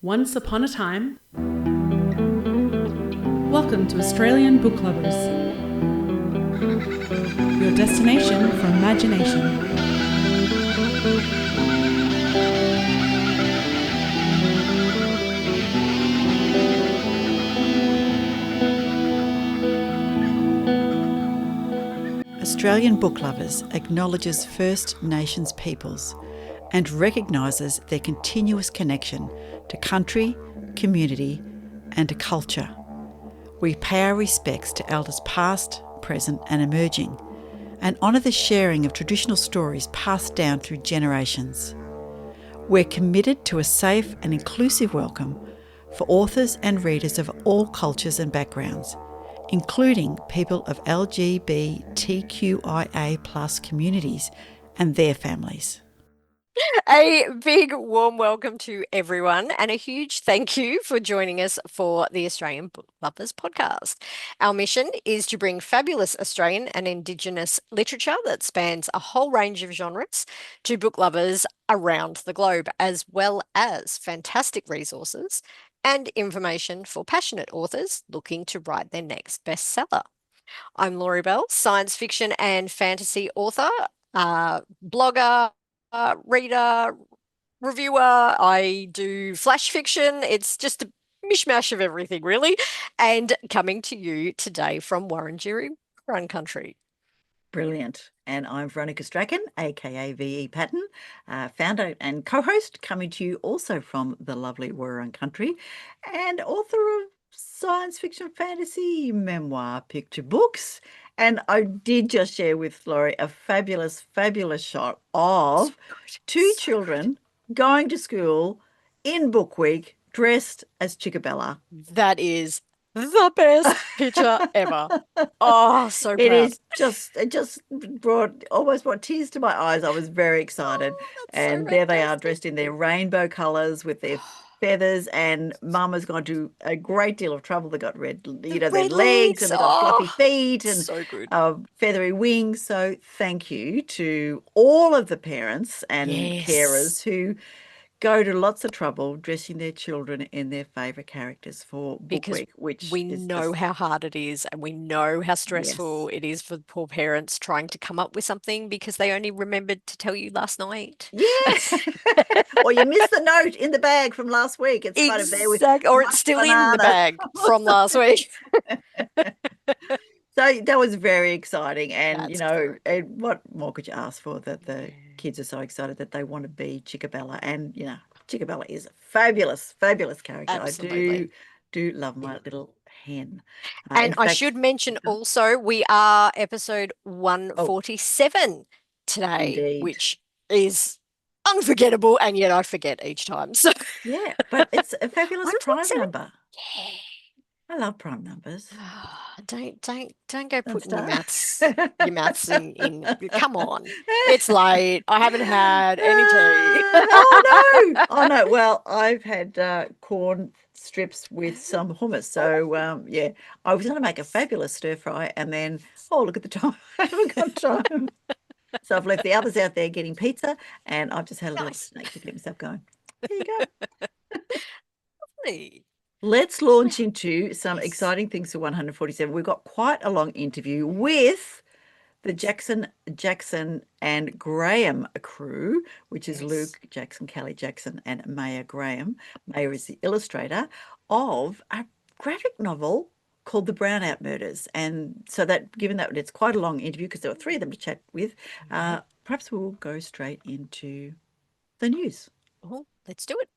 Once upon a time. Welcome to Australian Book Lovers, your destination for imagination. Australian Book Lovers acknowledges First Nations peoples and recognises their continuous connection to country, community and to culture. We pay our respects to elders past, present and emerging, and honour the sharing of traditional stories passed down through generations. We're committed to a safe and inclusive welcome for authors and readers of all cultures and backgrounds, including people of LGBTQIA+ communities and their families. A big warm welcome to everyone and a huge thank you for joining us for the Australian Book Lovers podcast. Our mission is to bring fabulous Australian and Indigenous literature that spans a whole range of genres to book lovers around the globe, as well as fantastic resources and information for passionate authors looking to write their next bestseller. I'm Laurie Bell, science fiction and fantasy author, blogger, reader, reviewer. I do flash fiction. It's just a mishmash of everything, really. And coming to you today from Wurundjeri Wurrung country. Brilliant. And I'm Veronica Strachan, aka VE Patton, founder and co-host, coming to you also from the lovely Wurrung country, and author of science fiction, fantasy, memoir, picture books. And I did just share with Laurie a fabulous, fabulous shot of two children going to school in Book Week dressed as Chickabella. That is the best picture ever. Oh, so proud. It just almost brought tears to my eyes. I was very excited. And so there they are dressed in their rainbow colours with their feathers, and Mum has gone to a great deal of trouble. They got red their legs and they got fluffy feet and so good. Feathery wings. So thank you to all of the parents and carers who go to lots of trouble dressing their children in their favourite characters for Book Week, which we know how hard it is, and we know how stressful it is for poor parents trying to come up with something because they only remembered to tell you last night. Yes. Or you missed the note in the bag from last week. It's kind of there with or it's still in the bag from last week. So that was very exciting. And, That's what more could you ask for, that the kids are so excited that they want to be Chickabella. And, Chickabella is a fabulous, fabulous character. Absolutely. I do love my little hen. And I should mention also, we are episode 147 today, indeed. Which is unforgettable, and yet I forget each time. So yeah, but it's a fabulous prime number. Yeah. I love prime numbers. Don't go putting your maths in. Come on, it's late. I haven't had any tea. Oh no. Well, I've had corn strips with some hummus. So I was going to make a fabulous stir fry, and then look at the time. I haven't got time. So I've left the others out there getting pizza, and I've just had a little snack to get myself going. There you go. Lovely. Let's launch into some exciting things for 147. We've got quite a long interview with the Jackson and Graham crew, which is Luke Jackson, Kelly Jackson and Maya Graham. Maya is the illustrator of a graphic novel called The Brownout Murders. And so given that it's quite a long interview because there were three of them to chat with, perhaps we'll go straight into the news. Oh, let's do it.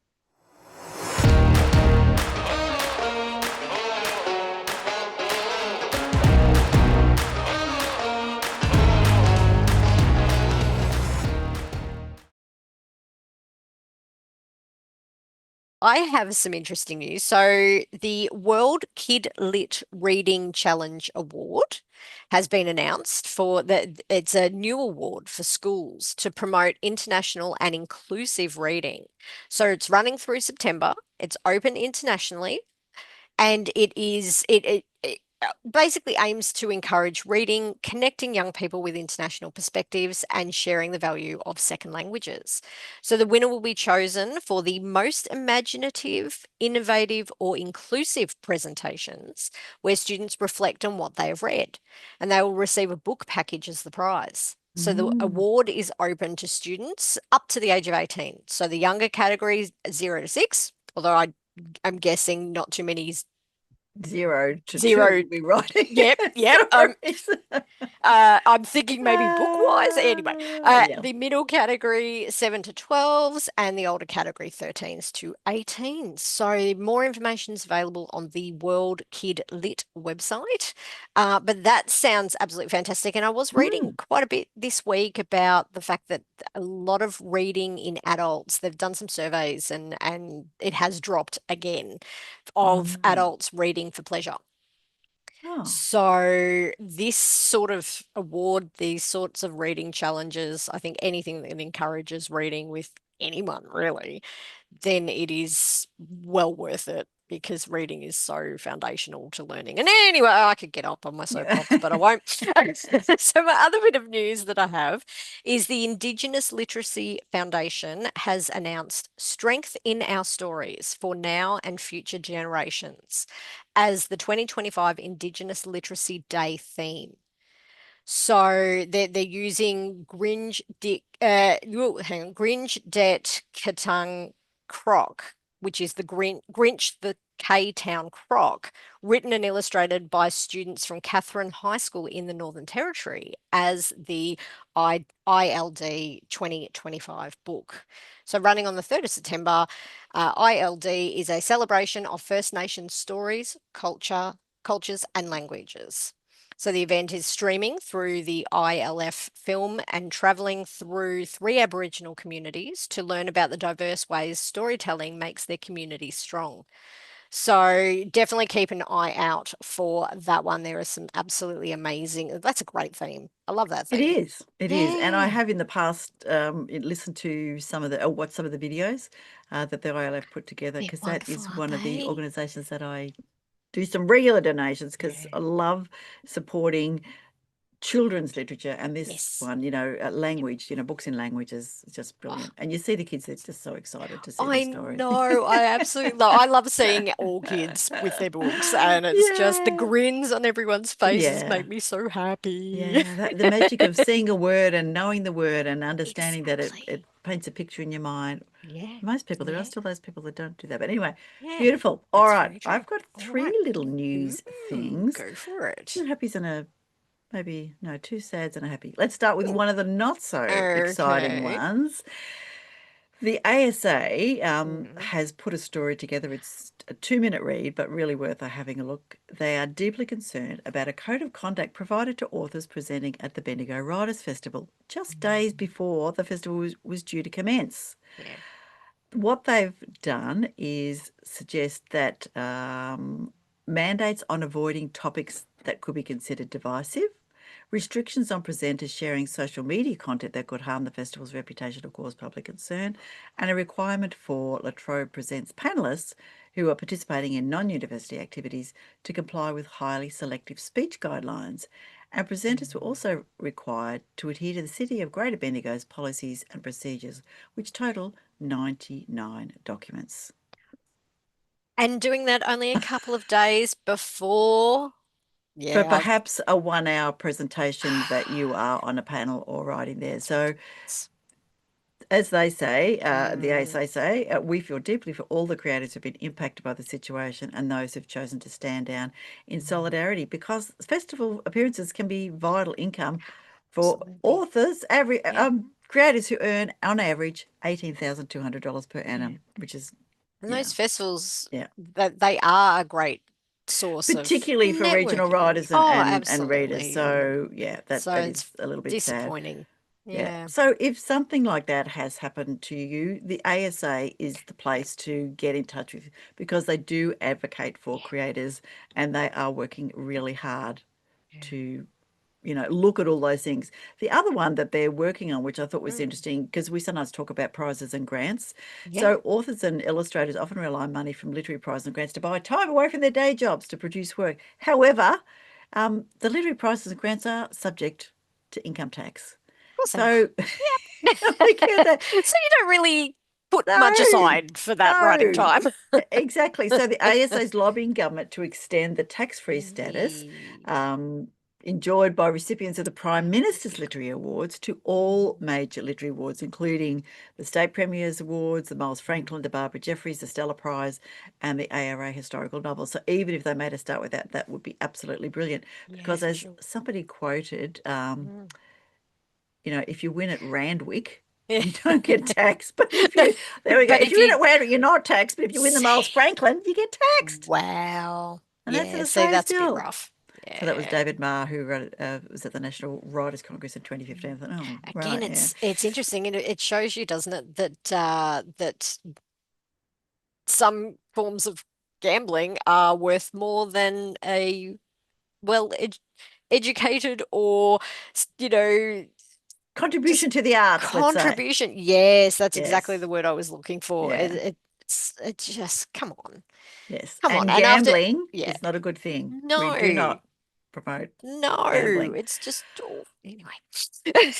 I have some interesting news. So the World Kid Lit Reading Challenge Award has been announced it's a new award for schools to promote international and inclusive reading. So it's running through September. It's open internationally, and it basically aims to encourage reading, connecting young people with international perspectives, and sharing the value of second languages. So the winner will be chosen for the most imaginative, innovative, or inclusive presentations where students reflect on what they have read, and they will receive a book package as the prize. So the Mm. award is open to students up to the age of 18. So the younger categories 0 to 6, although I'm guessing not too many 0 to 2 0. will be writing Yep. stories. I'm thinking maybe book-wise. Anyway, Yeah. the middle category 7 to 12s, and the older category 13s to 18s. So more information is available on the World Kid Lit website. But that sounds absolutely fantastic. And I was reading quite a bit this week about the fact that a lot of reading in adults, they've done some surveys, and it has dropped again of Mm. adults reading for pleasure. Oh, So this sort of award, these sorts of reading challenges, I think anything that encourages reading with anyone really, then it is well worth it because reading is so foundational to learning. And anyway, I could get up on my yeah. soapbox, but I won't. So my other bit of news that I have is the Indigenous Literacy Foundation has announced Strength in Our Stories for Now and Future Generations as the 2025 Indigenous Literacy Day theme. So they're using Gringe Det Katang Croc, which is the Grinch the K Town Croc, written and illustrated by students from Catherine High School in the Northern Territory as the ILD 2025 book. So running on the 3rd of September, ILD is a celebration of First Nations stories, cultures and languages. So the event is streaming through the ILF film and travelling through 3 Aboriginal communities to learn about the diverse ways storytelling makes their communities strong. So definitely keep an eye out for that one. There are some absolutely amazing, that's a great theme. I love that It theme. is. It is. And I Yeah. have in the past listened to some of the, or watched some of the videos that the ILF put together, They're because that wonderful, is aren't one of the they? organisations that I do some regular donations, because Yeah. I love supporting children's literature, and this Yes. one, language, books in language is just Oh, brilliant. And you see the kids, they're just so excited to see I these stories. know. I absolutely love. I love seeing all kids with their books, and it's just the Yeah. grins on everyone's faces Yeah. make me so happy. Yeah, the magic of seeing a word and knowing the word and understanding that it, Exactly. it paints a picture in your mind. Yeah. Most people, there are Yeah. still those people that don't do that. But anyway, Yeah. beautiful. All That's right, very true. I've got All 3 right. little news things. Go for it. 2 happies and maybe, no, 2 sads and a happy. Let's start with one of the not so exciting Okay. ones. The ASA Mm. has put a story together. It's a 2-minute read, but really worth having a look. They are deeply concerned about a code of conduct provided to authors presenting at the Bendigo Writers Festival, just days before the festival was due to commence. Yeah. What they've done is suggest that mandates on avoiding topics that could be considered divisive, restrictions on presenters sharing social media content that could harm the festival's reputation or cause public concern, and a requirement for La Trobe Presents panellists who are participating in non-university activities to comply with highly selective speech guidelines. And presenters were also required to adhere to the City of Greater Bendigo's policies and procedures, which total 99 documents. And doing that only a couple of days before. For Yeah. perhaps a 1 hour presentation that you are on a panel or writing there. That's So, ridiculous. as they say, the Mm. ASA say, we feel deeply for all the creators who've been impacted by the situation and those who've chosen to stand down in solidarity, because festival appearances can be vital income for Absolutely. authors, Yeah. creators who earn on average $18,200 per Yeah. annum, which is, And yeah, those festivals, yeah. that they are a great source of Particularly for regional networking. writers and, Oh, and readers. absolutely. So yeah, that So that it's is a little bit sad. disappointing. Yeah. Yeah. So if something like that has happened to you, the ASA is the place to get in touch with, because they do advocate for Yeah. creators and they are working really hard Yeah. to, look at all those things. The other one that they're working on, which I thought was interesting, because we sometimes talk about prizes and grants. Yeah. So authors and illustrators often rely on money from literary prizes and grants to buy time away from their day jobs to produce work. However, the literary prizes and grants are subject to income tax. So we get that. So you don't really put much No, aside for that writing no. time. Exactly. So the ASA is lobbying government to extend the tax-free status Indeed. enjoyed by recipients of the Prime Minister's Literary Awards to all major literary awards, including the State Premier's Awards, the Miles Franklin, the Barbara Jeffreys, the Stella Prize, and the ARA Historical Novel. So even if they made a start with that, that would be absolutely brilliant. Yeah, Because for as sure. somebody quoted, if you win at Randwick, Yeah. you don't get taxed. But if you, there we go. But If if you win you at Randwick, you're not taxed. But if you win the Miles see, Franklin, you get taxed. wow. And that's an Yeah, see, Australia that's a bit still. rough. So that was Yeah. David Marr, who wrote, was at the National Writers Congress in 2015. I thought, oh, Again, right, yeah. it's interesting, and it shows you, doesn't it, that some forms of gambling are worth more than a well educated or just Contribution to the arts, let's say. contribution. Yes, that's exactly Yes, the word I was looking for. yeah, It's just yes. come on. And And after, gambling yeah, is not a good thing. We do no, not promote no, gambling. it's just anyway.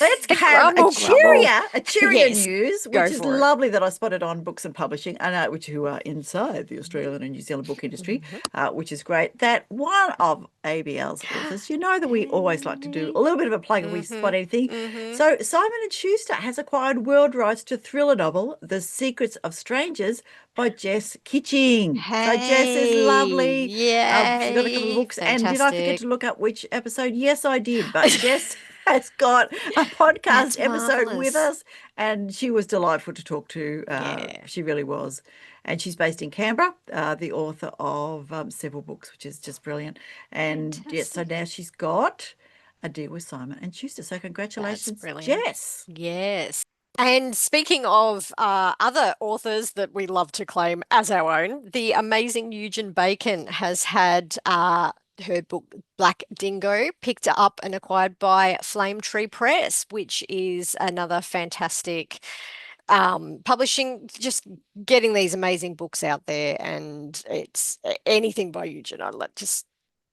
Let's have Grumble, grumble. a cheerier Yes, news, go which is for it. lovely that I spotted on Books and Publishing, and which who are inside the Australian and New Zealand book industry, Mhm. which is great. That one of ABL's authors, you know that we always like to do a little bit of a plug if we spot Mhm. anything. Mhm. So Simon and Schuster has acquired world rights to thriller novel The Secrets of Strangers by Jess Kitching. So Jess is Hey, lovely. She got a couple of yay, books, and did I forget fantastic. to look up which episode? Yes, I did. But Jess has got a podcast That's episode with marvelous. us, and she was delightful to talk to. Yeah, She really was. And she's based in Canberra, the author of several books, which is just brilliant. And yes, so fantastic. now she's got a deal with Simon and Schuster. So That's congratulations, brilliant. Jess. Yes. And speaking of other authors that we love to claim as our own, the amazing Eugen Bacon has had her book Black Dingo picked up and acquired by Flame Tree Press, which is another fantastic publishing, just getting these amazing books out there. And it's anything by Eugen.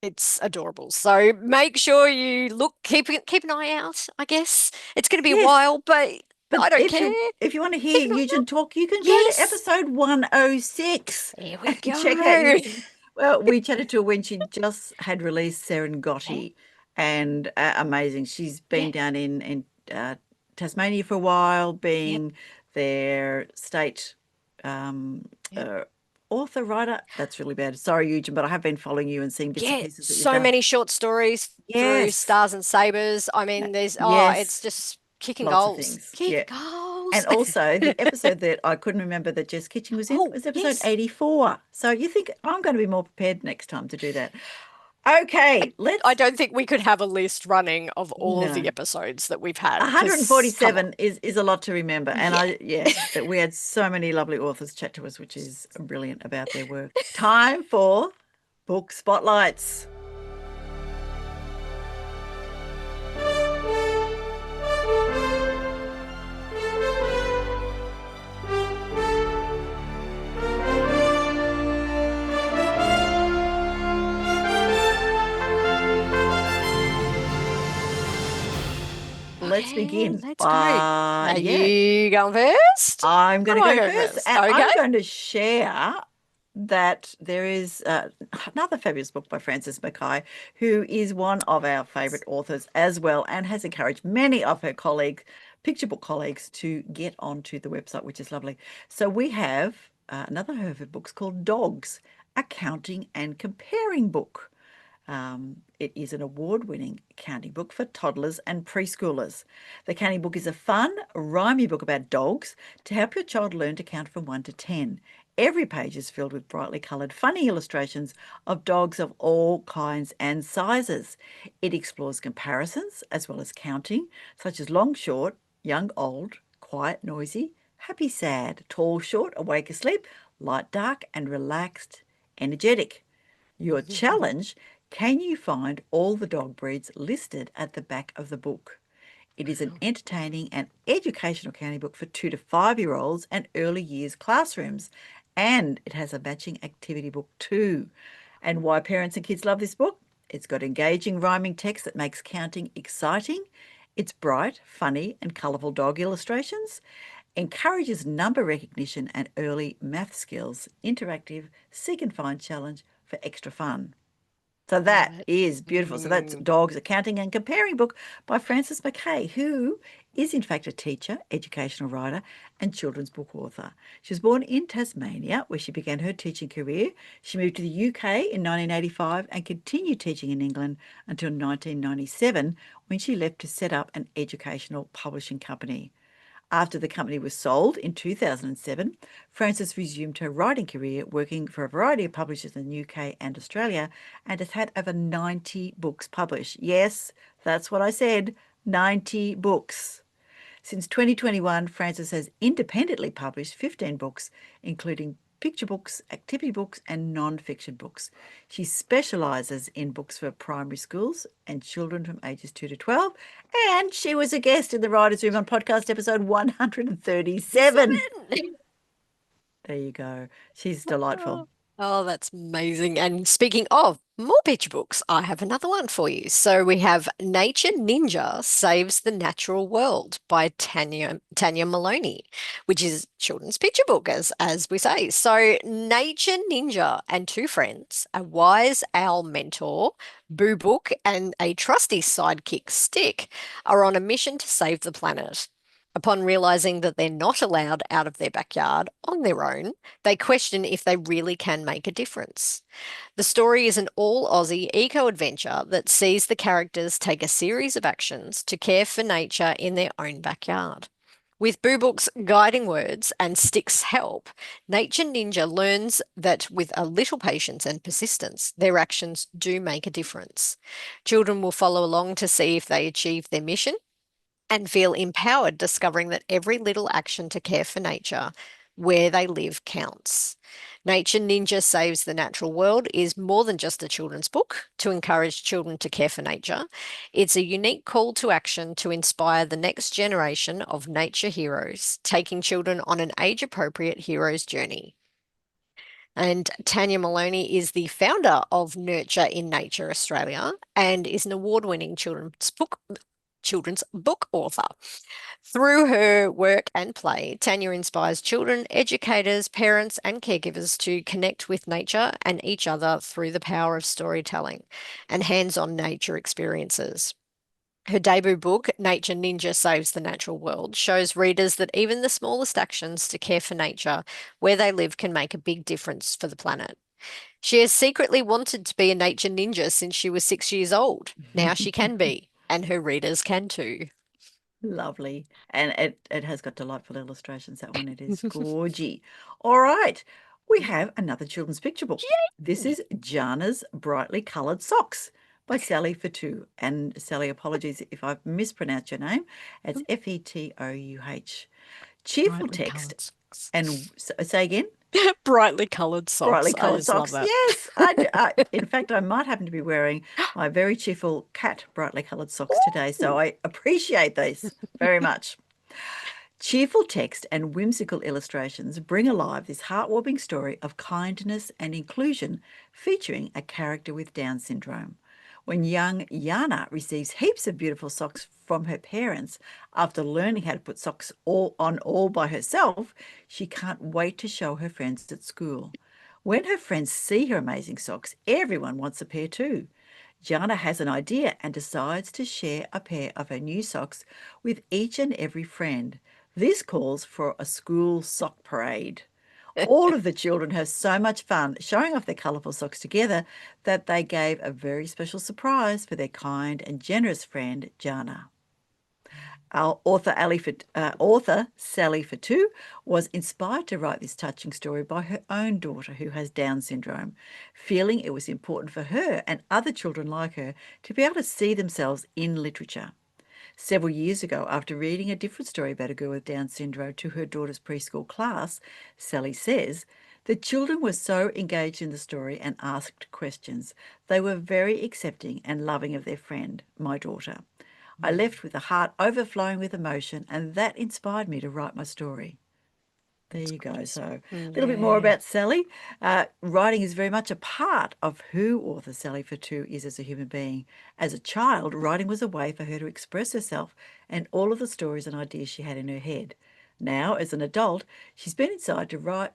It's adorable. So make sure you keep an eye out, I guess. It's going to be a Yes, while, but but I don't care. if you want to Keep hear an eye Eugen out. talk, you can go to Yes. episode 106 There we and check out go. well, we chatted to her when she just had released Yeah. Serengoti, and amazing. She's Yeah. been down in Tasmania for a while, Yep. being their state um, Yep. uh, author, writer. That's really bad. Sorry, Eugen, but I have been following you and seeing bits and Yeah. pieces that you've So done. many short stories through Yes, Stars and Sabers. I mean, it's yes, just kicking lots of goals. things. Kick Yeah. goals. And also the episode that I couldn't remember that Jess Kitchen was in Oh, was episode yes. 84. So you think I'm going to be more prepared next time to do that. Okay, I let's don't think we could have a list running of all of the no. episodes that we've had because come on. 147 is a lot to remember. And Yeah. that we had so many lovely authors chat to us, which is brilliant about their work. Time for book spotlights. Let's Okay, begin. let's go. Are Yeah, you going first? I'm going Am to I go going first, first? and Okay. I'm going to share that there is another fabulous book by Frances Mackay, who is one of our favourite authors as well, and has encouraged many of her colleagues, picture book colleagues, to get onto the website, which is lovely. So we have another of her books called Dogs, a counting and comparing book. It is an award-winning counting book for toddlers and preschoolers. The counting book is a fun, rhymey book about dogs to help your child learn to count from 1 to 10. Every page is filled with brightly coloured, funny illustrations of dogs of all kinds and sizes. It explores comparisons as well as counting, such as long, short, young, old, quiet, noisy, happy, sad, tall, short, awake, asleep, light, dark, and relaxed, energetic. Your challenge Can you find all the dog breeds listed at the back of the book? It is an entertaining and educational county book for 2 to 5-year-olds and early years classrooms. And it has a matching activity book too. And why parents and kids love this book? It's got engaging rhyming text that makes counting exciting. It's bright, funny, and colourful dog illustrations. Encourages number recognition and early math skills. Interactive seek and find challenge for extra fun. So that Love it. is beautiful. So that's Dogs, a Counting and Comparing book by Frances Mackay, who is in fact a teacher, educational writer, and children's book author. She was born in Tasmania, where she began her teaching career. She moved to the UK in 1985 and continued teaching in England until 1997, when she left to set up an educational publishing company. After the company was sold in 2007, Frances resumed her writing career, working for a variety of publishers in the UK and Australia, and has had over 90 books published. Yes, that's what I said, 90 books. Since 2021, Frances has independently published 15 books, including picture books, activity books, and non-fiction books. She specialises in books for primary schools and children from ages 2 to 12, and she was a guest in the Writers' Room on podcast episode 137. There you go. She's delightful. Oh, that's amazing. And speaking of more picture books, I have another one for you. So we have Nature Ninja Saves the Natural World by Tania Moloney, which is children's picture book, as we say. So Nature Ninja and two friends, a wise owl mentor, Boo Book, and a trusty sidekick Stick, are on a mission to save the planet. Upon realizing that they're not allowed out of their backyard on their own, they question if they really can make a difference. The story is an all Aussie eco adventure that sees the characters take a series of actions to care for nature in their own backyard. With Boo Book's guiding words and Stick's help, Nature Ninja learns that with a little patience and persistence, their actions do make a difference. Children will follow along to see if they achieve their mission and feel empowered discovering that every little action to care for nature where they live counts. Nature Ninja Saves the Natural World is more than just a children's book to encourage children to care for nature. It's a unique call to action to inspire the next generation of nature heroes, taking children on an age-appropriate hero's journey. And Tania Moloney is the founder of Nurture in Nature Australia and is an award-winning children's book author. Through her work and play, Tania inspires children, educators, parents, and caregivers to connect with nature and each other through the power of storytelling and hands-on nature experiences. Her debut book, Nature Ninja Saves the Natural World, shows readers that even the smallest actions to care for nature where they live can make a big difference for the planet. She has secretly wanted to be a nature ninja since she was 6 years old. Now she can be, and her readers can too. Lovely. And it has got delightful illustrations, that one. It is gorgy. All right. We have another children's picture book. This is Jana's Brightly Coloured Socks by Sally Fetouh. And Sally, apologies if I've mispronounced your name. It's Fetouh. Cheerful Brightly text. coloured socks. And say again? Brightly coloured socks. Brightly I coloured just love socks. that. Yes. In fact, I might happen to be wearing my very cheerful cat brightly coloured socks today. So I appreciate these very much. Cheerful text and whimsical illustrations bring alive this heartwarming story of kindness and inclusion, featuring a character with Down syndrome. When young Jana receives heaps of beautiful socks from her parents after learning how to put socks all by herself, she can't wait to show her friends at school. When her friends see her amazing socks, everyone wants a pair too. Jana has an idea and decides to share a pair of her new socks with each and every friend. This calls for a school sock parade. All of the children have so much fun showing off their colourful socks together that they gave a very special surprise for their kind and generous friend, Jana. Our author Sally Fetouh was inspired to write this touching story by her own daughter who has Down syndrome, feeling it was important for her and other children like her to be able to see themselves in literature. Several years ago, after reading a different story about a girl with Down syndrome to her daughter's preschool class, Sally says, The children were so engaged in the story and asked questions. They were very accepting and loving of their friend, my daughter. I left with a heart overflowing with emotion, and that inspired me to write my story. There you go. So a little bit more Yeah. about Sally. Writing is very much a part of who author Sally Fetouh is as a human being. As a child, writing was a way for her to express herself and all of the stories and ideas she had in her head. Now, as an adult, she's been inspired to write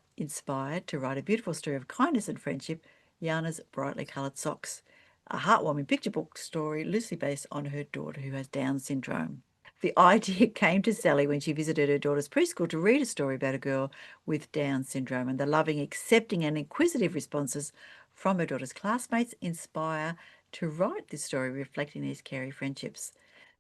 a beautiful story of kindness and friendship, Jana's Brightly Coloured Socks, a heartwarming picture book story loosely based on her daughter who has Down syndrome. The idea came to Sally when she visited her daughter's preschool to read a story about a girl with Down syndrome, and the loving, accepting, and inquisitive responses from her daughter's classmates inspire to write this story reflecting these caring friendships.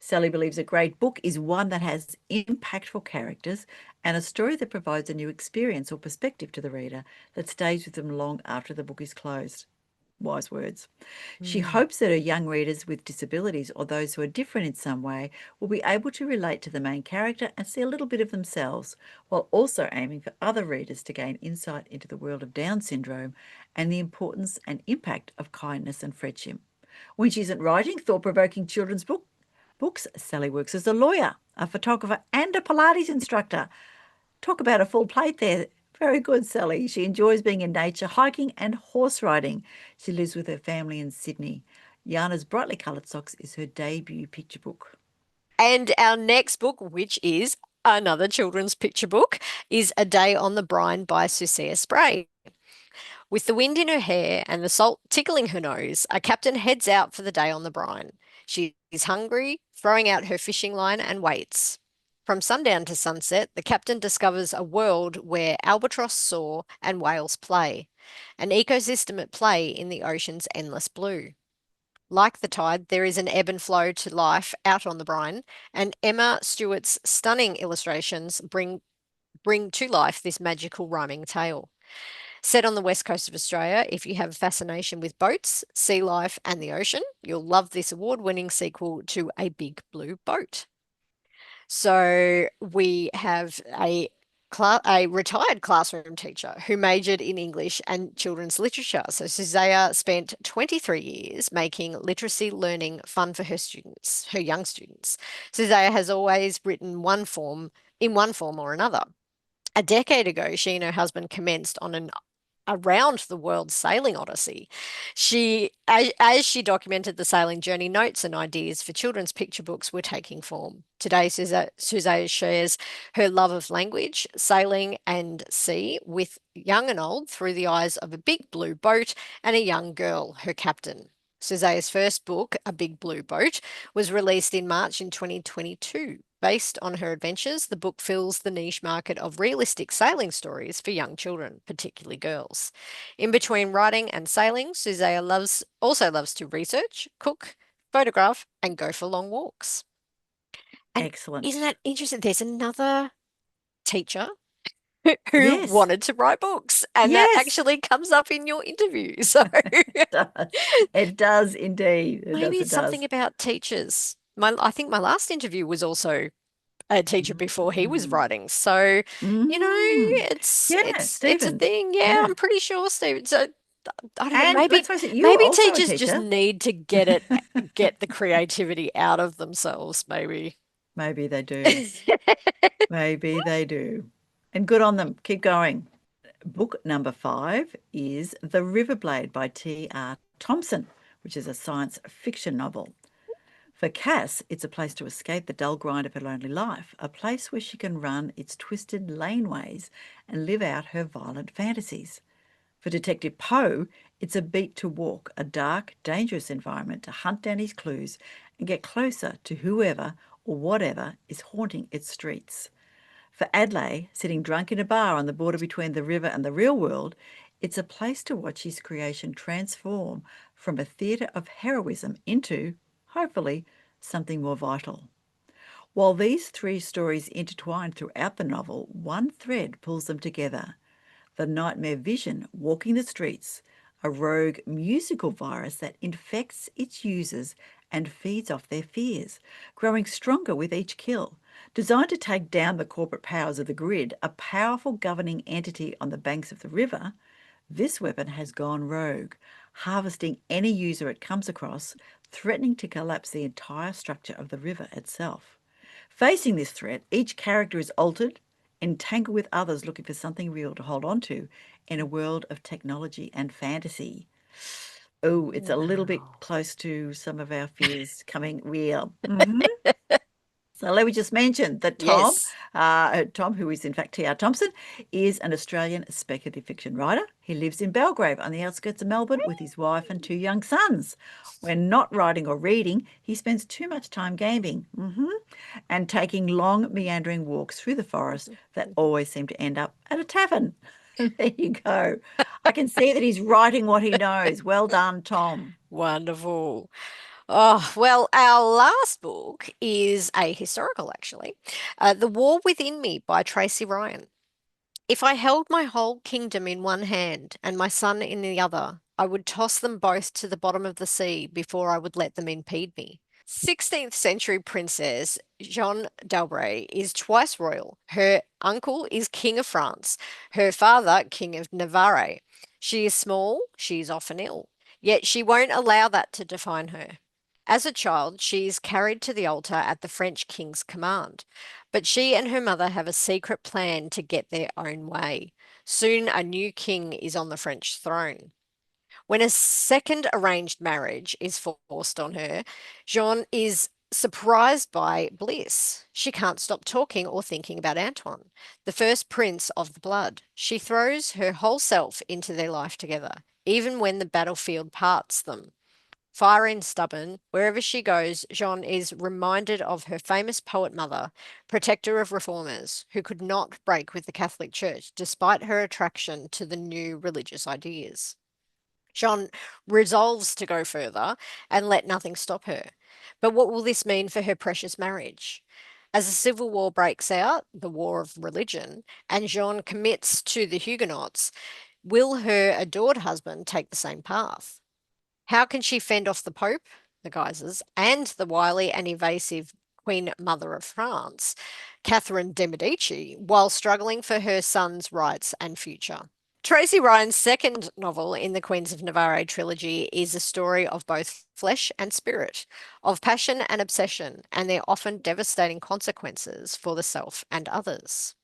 Sally believes a great book is one that has impactful characters and a story that provides a new experience or perspective to the reader that stays with them long after the book is closed. Wise words. She Mm. hopes that her young readers with disabilities or those who are different in some way will be able to relate to the main character and see a little bit of themselves, while also aiming for other readers to gain insight into the world of Down syndrome and the importance and impact of kindness and friendship. When she isn't writing thought-provoking children's books, Sally works as a lawyer, a photographer, and a Pilates instructor. Talk about a full plate there. Very good, Sally. She enjoys being in nature, hiking, and horse riding. She lives with her family in Sydney. Jana's Brightly Coloured Socks is her debut picture book. And our next book, which is another children's picture book, is A Day on the Brine by Susea Spray. With the wind in her hair and the salt tickling her nose, a captain heads out for the day on the brine. She is hungry, throwing out her fishing line and waits. From sundown to sunset, the captain discovers a world where albatross soar and whales play, an ecosystem at play in the ocean's endless blue. Like the tide, there is an ebb and flow to life out on the brine, and Emma Stewart's stunning illustrations bring to life this magical rhyming tale. Set on the west coast of Australia, if you have a fascination with boats, sea life, and the ocean, you'll love this award-winning sequel to A Big Blue Boat. So we have a retired classroom teacher who majored in English and children's literature. So Susea spent 23 years making literacy learning fun for her students, her young students. Susea has always written in one form or another. A decade ago, she and her husband commenced on an around the world sailing odyssey. As she documented the sailing journey, notes and ideas for children's picture books were taking form. Today, Susea shares her love of language, sailing, and sea with young and old through the eyes of a big blue boat and a young girl, her captain. Susea's first book, A Big Blue Boat, was released in March in 2022. Based on her adventures, the book fills the niche market of realistic sailing stories for young children, particularly girls. In between writing and sailing, Susea also loves to research, cook, photograph, and go for long walks. And isn't Excellent. that interesting? There's another teacher who Yes. wanted to write books, and that Yes. actually comes up in your interview. So It does. It does indeed. It maybe does. It it's something does. about teachers. I think my last interview was also a teacher before he was Mm. writing. So, Mm. it's Yeah, it's a Stephen. thing. Yeah, Yeah. I'm pretty sure, Steve. So I don't know, And maybe let's face it, you were maybe also a teachers just teacher. need to get the creativity out of themselves, maybe. Maybe they do. Maybe they do. And good on them. Keep going. Book number 5 is The Riverblade by T.R. Thompson, which is a science fiction novel. For Cass, it's a place to escape the dull grind of her lonely life, a place where she can run its twisted laneways and live out her violent fantasies. For Detective Poe, it's a beat to walk, a dark, dangerous environment to hunt down his clues and get closer to whoever or whatever is haunting its streets. For Adlai, sitting drunk in a bar on the border between the river and the real world, it's a place to watch his creation transform from a theatre of heroism into, hopefully, something more vital. While these 3 stories intertwine throughout the novel, one thread pulls them together. The nightmare vision walking the streets, a rogue musical virus that infects its users and feeds off their fears, growing stronger with each kill, Designed to take down the corporate powers of the grid, a powerful governing entity on the banks of the river, this weapon has gone rogue, harvesting any user it comes across, threatening to collapse the entire structure of the river itself. Facing this threat, each character is altered, entangled with others looking for something real to hold on to in a world of technology and fantasy. Oh, it's a little bit Wow. close to some of our fears coming real. So let me just mention that Yes. Tom, who is in fact T.R. Thompson, is an Australian speculative fiction writer. He lives in Belgrave on the outskirts of Melbourne with his wife and two young sons. When not writing or reading, he spends too much time gaming and taking long, meandering walks through the forest that always seem to end up at a tavern. There you go. I can see that he's writing what he knows. Well done, Tom. Wonderful. Oh, well, our last book is a historical, actually. The War Within Me by Tracy Ryan. If I held my whole kingdom in one hand and my son in the other, I would toss them both to the bottom of the sea before I would let them impede me. 16th century princess Jeanne d'Albret is twice royal. Her uncle is king of France, her father king of Navarre. She is small, she is often ill, yet she won't allow that to define her. As a child, she is carried to the altar at the French king's command. But she and her mother have a secret plan to get their own way. Soon a new king is on the French throne. When a second arranged marriage is forced on her, Jeanne is surprised by bliss. She can't stop talking or thinking about Antoine, the first prince of the blood. She throws her whole self into their life together, even when the battlefield parts them. Fiery and stubborn, wherever she goes, Jeanne is reminded of her famous poet mother, protector of reformers, who could not break with the Catholic Church despite her attraction to the new religious ideas. Jeanne resolves to go further and let nothing stop her. But what will this mean for her precious marriage? As a civil war breaks out, the war of religion, and Jeanne commits to the Huguenots, will her adored husband take the same path? How can she fend off the Pope, the Guises, and the wily and evasive Queen Mother of France, Catherine de' Medici, while struggling for her son's rights and future? Tracy Ryan's second novel in the Queens of Navarre trilogy is a story of both flesh and spirit, of passion and obsession, and their often devastating consequences for the self and others.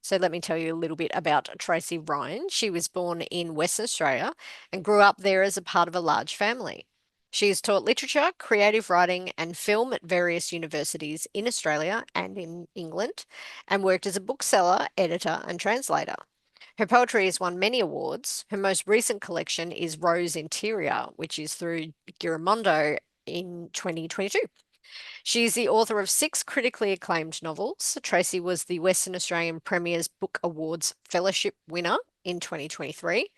So let me tell you a little bit about Tracy Ryan. She was born in Western Australia and grew up there as a part of a large family. She has taught literature, creative writing, and film at various universities in Australia and in England, and worked as a bookseller, editor, and translator. Her poetry has won many awards. Her most recent collection is Rose Interior, which is through Giramondo in 2022. She is the author of 6 critically acclaimed novels. Tracy was the Western Australian Premier's Book Awards Fellowship winner in 2023.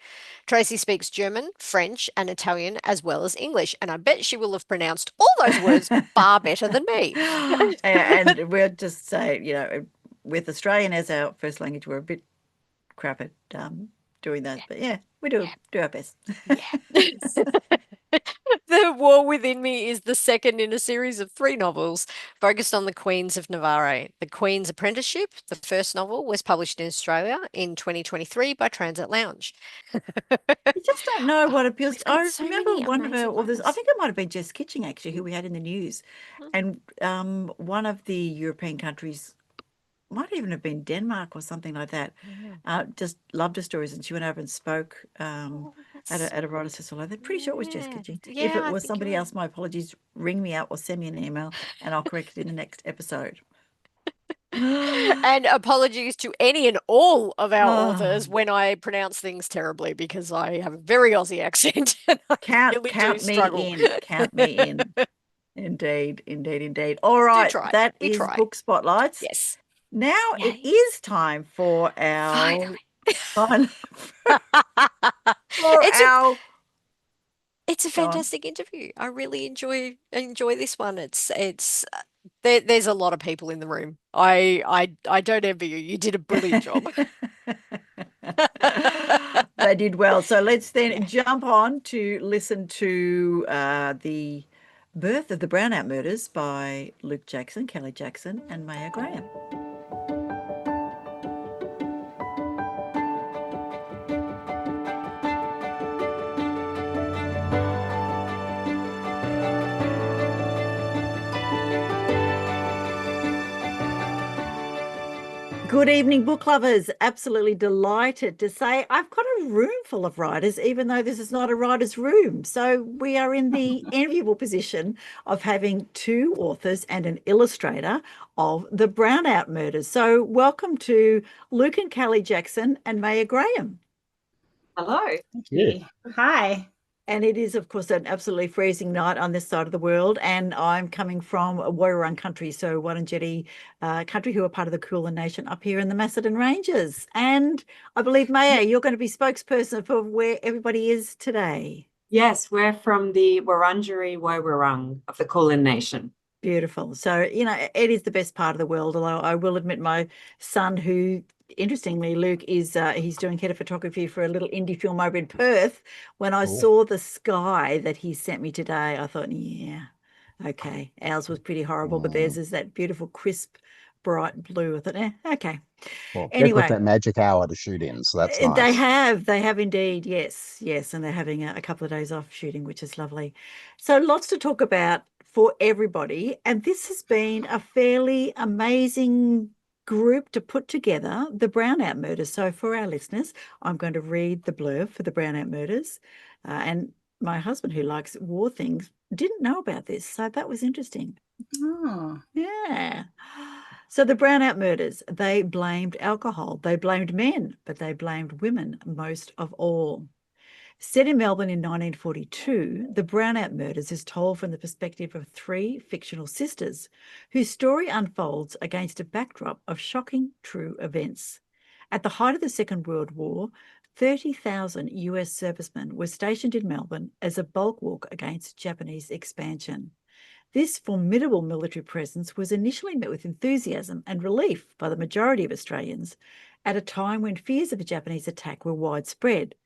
Tracy speaks German, French, and Italian, as well as English, and I bet she will have pronounced all those words far better than me. And we'll just say, with Australian as our first language, we're a bit crap at doing that. But yeah, we do our best. The War Within Me is the second in a series of 3 novels focused on the Queens of Navarre. The Queen's Apprenticeship, the first novel, was published in Australia in 2023 by Transit Lounge. You just don't know what appeals. We've got I so remember many one of our amazing authors, I ones. think it might have been Jess Kitching actually, who we had in the news. And one of the European countries, might even have been Denmark or something like that, just loved her stories, and she went over and spoke at a writer's festival. I'm pretty sure it was Jess Kitching. If it I was think somebody you're else, my apologies. Ring me up or send me an email, and I'll correct it in the next episode. And apologies to any and all of our Oh, authors when I pronounce things terribly because I have a very Aussie accent and I really do count me struggle. in. Count me in. Indeed, indeed, indeed. All Do right, try. that We is try. Book Spotlights. Yes. Now it Yay. is time for Finally. fun for It's a our it's a go on. fantastic interview. I really enjoy this one. There's a lot of people in the room. I don't envy you. You did a brilliant job. They did well. So let's Yeah. then jump on to listen to the Birth of the Brownout Murders by Luke Jackson, Kelly Jackson and Maya Graham. Good evening, book lovers. Absolutely delighted to say I've got a room full of writers, even though this is not a writer's room. So we are in the enviable position of having two authors and an illustrator of the Brownout Murders. So welcome to Luke and Kelly Jackson and Maya Graham. Hello. Thank you. Hi. And it is, of course, an absolutely freezing night on this side of the world. And I'm coming from Woiwurrung country, so Wurundjeri country, who are part of the Kulin Nation up here in the Macedon Ranges. And I believe, Maya, you're going to be spokesperson for where everybody is today. Yes, we're from the Wurundjeri Woiwurrung of the Kulin Nation. Beautiful. So, it is the best part of the world, although I will admit my son, who interestingly, Luke, is he's doing header photography for a little indie film over in Perth. When I saw the sky that he sent me today, I thought, yeah, okay. Ours was pretty horrible, but theirs is that beautiful, crisp, bright blue. I thought, okay. Well, Anyway, they've got that magic hour to shoot in, so that's nice. They have indeed, yes, and they're having a couple of days off shooting, which is lovely. So lots to talk about for everybody, and this has been a fairly amazing group to put together, the Brownout Murders. So for our listeners, I'm going to read the blurb for the Brownout Murders, and my husband, who likes war things, didn't know about this, so that was interesting. Oh, yeah. So the Brownout Murders, they blamed alcohol, they blamed men, but they blamed women most of all. Set in Melbourne in 1942, the Brownout Murders is told from the perspective of three fictional sisters whose story unfolds against a backdrop of shocking true events. At the height of the Second World War, 30,000 US servicemen were stationed in Melbourne as a bulwark against Japanese expansion. This formidable military presence was initially met with enthusiasm and relief by the majority of Australians at a time when fears of a Japanese attack were widespread.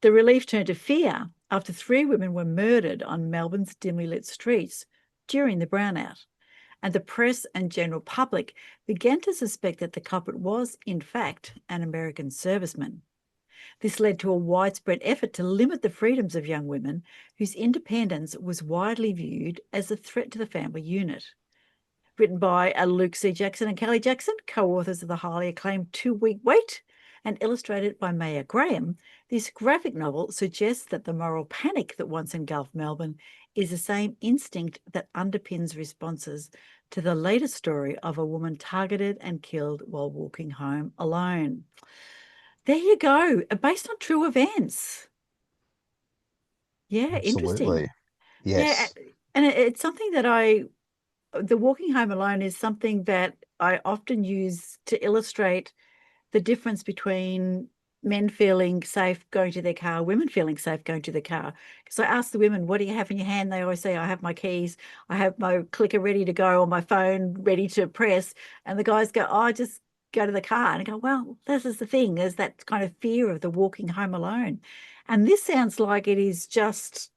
The relief turned to fear after three women were murdered on Melbourne's dimly lit streets during the brownout, and the press and general public began to suspect that the culprit was, in fact, an American serviceman. This led to a widespread effort to limit the freedoms of young women whose independence was widely viewed as a threat to the family unit. Written by Luke C. Jackson and Kelly Jackson, co-authors of the highly acclaimed 2 Week Wait, and illustrated by Maya Graham, this graphic novel suggests that the moral panic that once engulfed Melbourne is the same instinct that underpins responses to the latest story of a woman targeted and killed while walking home alone. There you go, based on true events. Yeah, Absolutely. interesting. Yes. Yeah, and it's something that the walking home alone is something that I often use to illustrate the difference between men feeling safe going to their car, women feeling safe going to their car. Because I ask the women, what do you have in your hand? They always say, I have my keys, I have my clicker ready to go, or my phone ready to press. And the guys go, oh, just go to the car. And I go, well, this is the thing. There's that kind of fear of the walking home alone. And this sounds like it is just,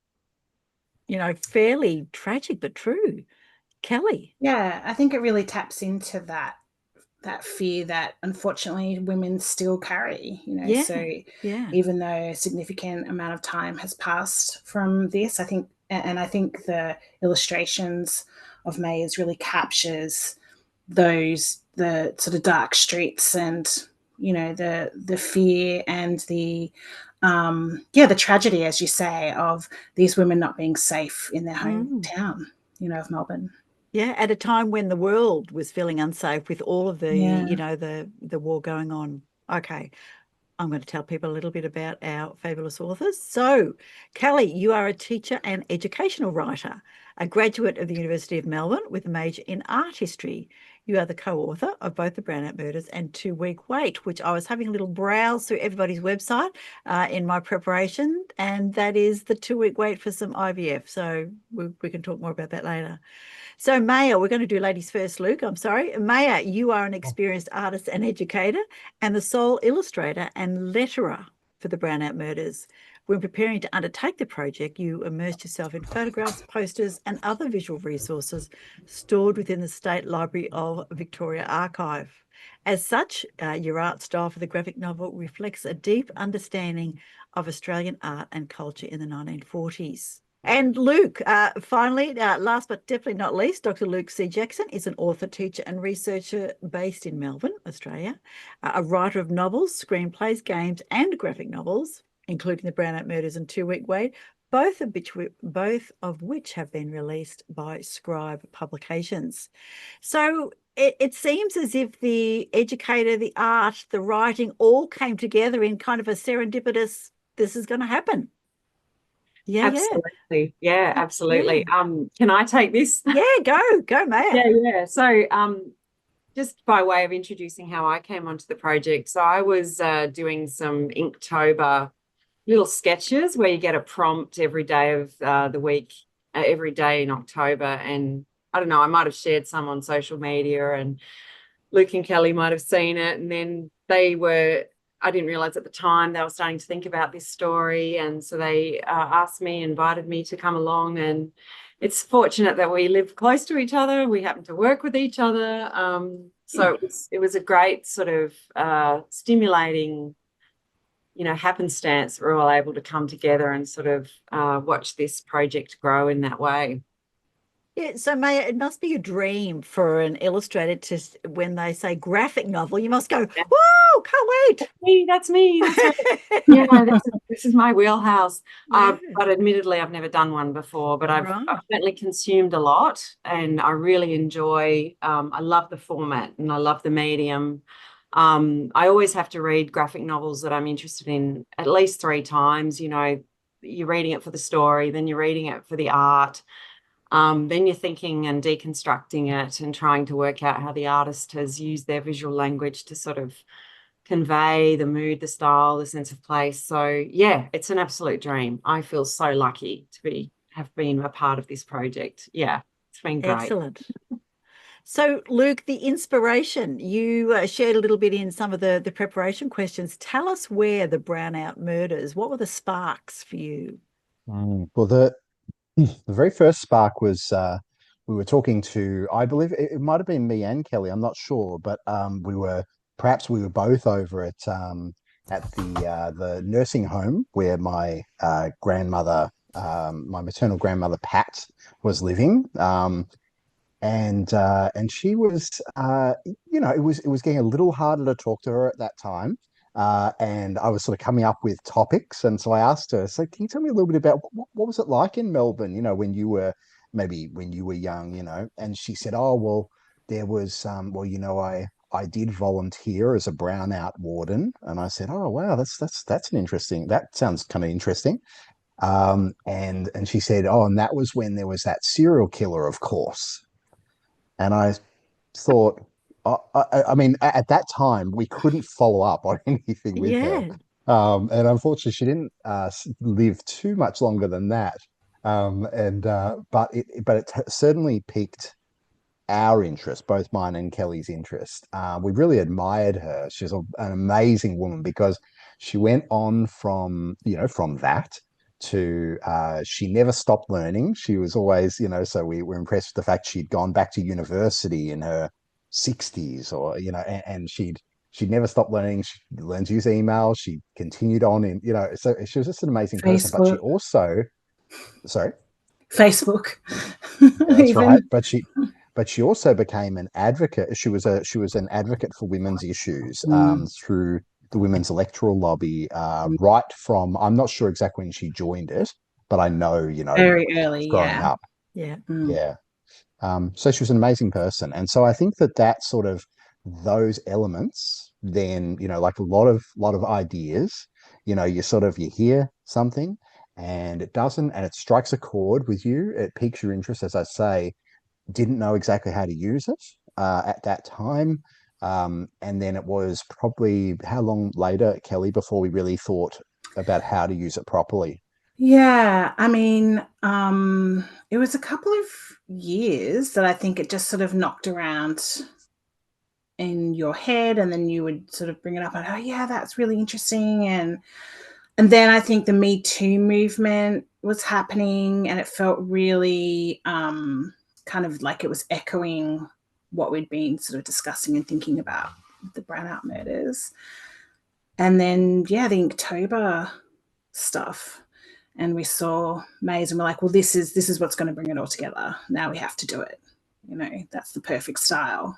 fairly tragic, but true. Kelly. yeah. I think it really taps into that fear that unfortunately women still carry, Yeah, so yeah. even though a significant amount of time has passed from this, I think the illustrations of May's really captures the sort of dark streets and, the fear and the tragedy, as you say, of these women not being safe in their hometown, of Melbourne. Yeah, at a time when the world was feeling unsafe with all of the, Yeah. the war going on. Okay, I'm going to tell people a little bit about our fabulous authors. So, Kelly, you are a teacher and educational writer, a graduate of the University of Melbourne with a major in art history. You are the co-author of both the Brownout Murders and 2 Week Wait, which I was having a little browse through everybody's website in my preparation, and that is the 2 Week Wait for some IVF. So we can talk more about that later. So Maya, we're going to do ladies first, Luke. I'm sorry. Maya, you are an experienced artist and educator and the sole illustrator and letterer for the Brownout Murders. When preparing to undertake the project, you immersed yourself in photographs, posters, and other visual resources stored within the State Library of Victoria archive. As such, your art style for the graphic novel reflects a deep understanding of Australian art and culture in the 1940s. And Luke, finally, last but definitely not least, Dr. Luke C. Jackson is an author, teacher and researcher based in Melbourne, Australia, a writer of novels, screenplays, games and graphic novels, including the Brownout Murders and 2 Week Wait, both of which have been released by Scribe Publications. So it seems as if the educator, the art, the writing all came together in kind of a serendipitous, this is going to happen. Yeah, absolutely. Yeah, absolutely. Can I take this? Yeah, go, Maya. Yeah. So, just by way of introducing how I came onto the project, so I was doing some Inktober little sketches where you get a prompt every day of the week, every day in October, and I don't know, I might have shared some on social media, and Luke and Kelly might have seen it, and then I didn't realize at the time they were starting to think about this story. And so they invited me to come along. And it's fortunate that we live close to each other. We happen to work with each other. So it was a great sort of stimulating, happenstance. We're all able to come together and sort of watch this project grow in that way. Yeah, so Maya, it must be a dream for an illustrator to, when they say graphic novel, you must go, whoa, can't wait. That's me. Yeah, this is my wheelhouse. Yeah. But admittedly, I've never done one before, but I've certainly consumed a lot, and I really enjoy, I love the format and I love the medium. I always have to read graphic novels that I'm interested in at least 3 times. You're reading it for the story, then you're reading it for the art. Then you're thinking and deconstructing it and trying to work out how the artist has used their visual language to sort of convey the mood, the style, the sense of place. So, yeah, it's an absolute dream. I feel so lucky to have been a part of this project. Yeah, it's been great. Excellent. So, Luke, the inspiration, you shared a little bit in some of the preparation questions. Tell us where the Brownout Murders, what were the sparks for you? Well, the very first spark was we were talking to, I believe it might have been me and Kelly, I'm not sure, but we were both over at the nursing home where my grandmother, my maternal grandmother Pat, was living, and she was, it was getting a little harder to talk to her at that time. And I was sort of coming up with topics. And so I asked her, so can you tell me a little bit about what was it like in Melbourne, when you were young, and she said, oh, well, there was, I did volunteer as a brownout warden. And I said, oh, wow, that sounds kind of interesting. And she said, oh, and that was when there was that serial killer, of course. And I thought, I mean, at that time, we couldn't follow up on anything with her. And unfortunately, she didn't live too much longer than that. But it certainly piqued our interest, both mine and Kelly's interest. We really admired her. She's an amazing woman, because she went on from that to she never stopped learning. She was always, so we were impressed with the fact she'd gone back to university in her 60s, or and she'd never stopped learning. She learned to use email. She continued on in, so she was just an amazing person. But she also, Facebook. That's right. But she also became an advocate. She was an advocate for women's issues through the Women's Electoral Lobby, right from, I'm not sure exactly when she joined it, but I know, very early, growing up. Yeah. Yeah. So she was an amazing person. And so I think that sort of those elements, then, like a lot of ideas, you hear something and it strikes a chord with you. It piques your interest, as I say, didn't know exactly how to use it at that time. And then it was probably how long later, Kelly, before we really thought about how to use it properly? Yeah, I mean, it was a couple of years that I think it just sort of knocked around in your head, and then you would sort of bring it up and, oh yeah, that's really interesting. And And then I think the Me Too movement was happening, and it felt really kind of like it was echoing what we'd been sort of discussing and thinking about the Brownout Murders. And then, the Inktober stuff. And we saw Maze and we're like, well, this is what's going to bring it all together. Now we have to do it. That's the perfect style.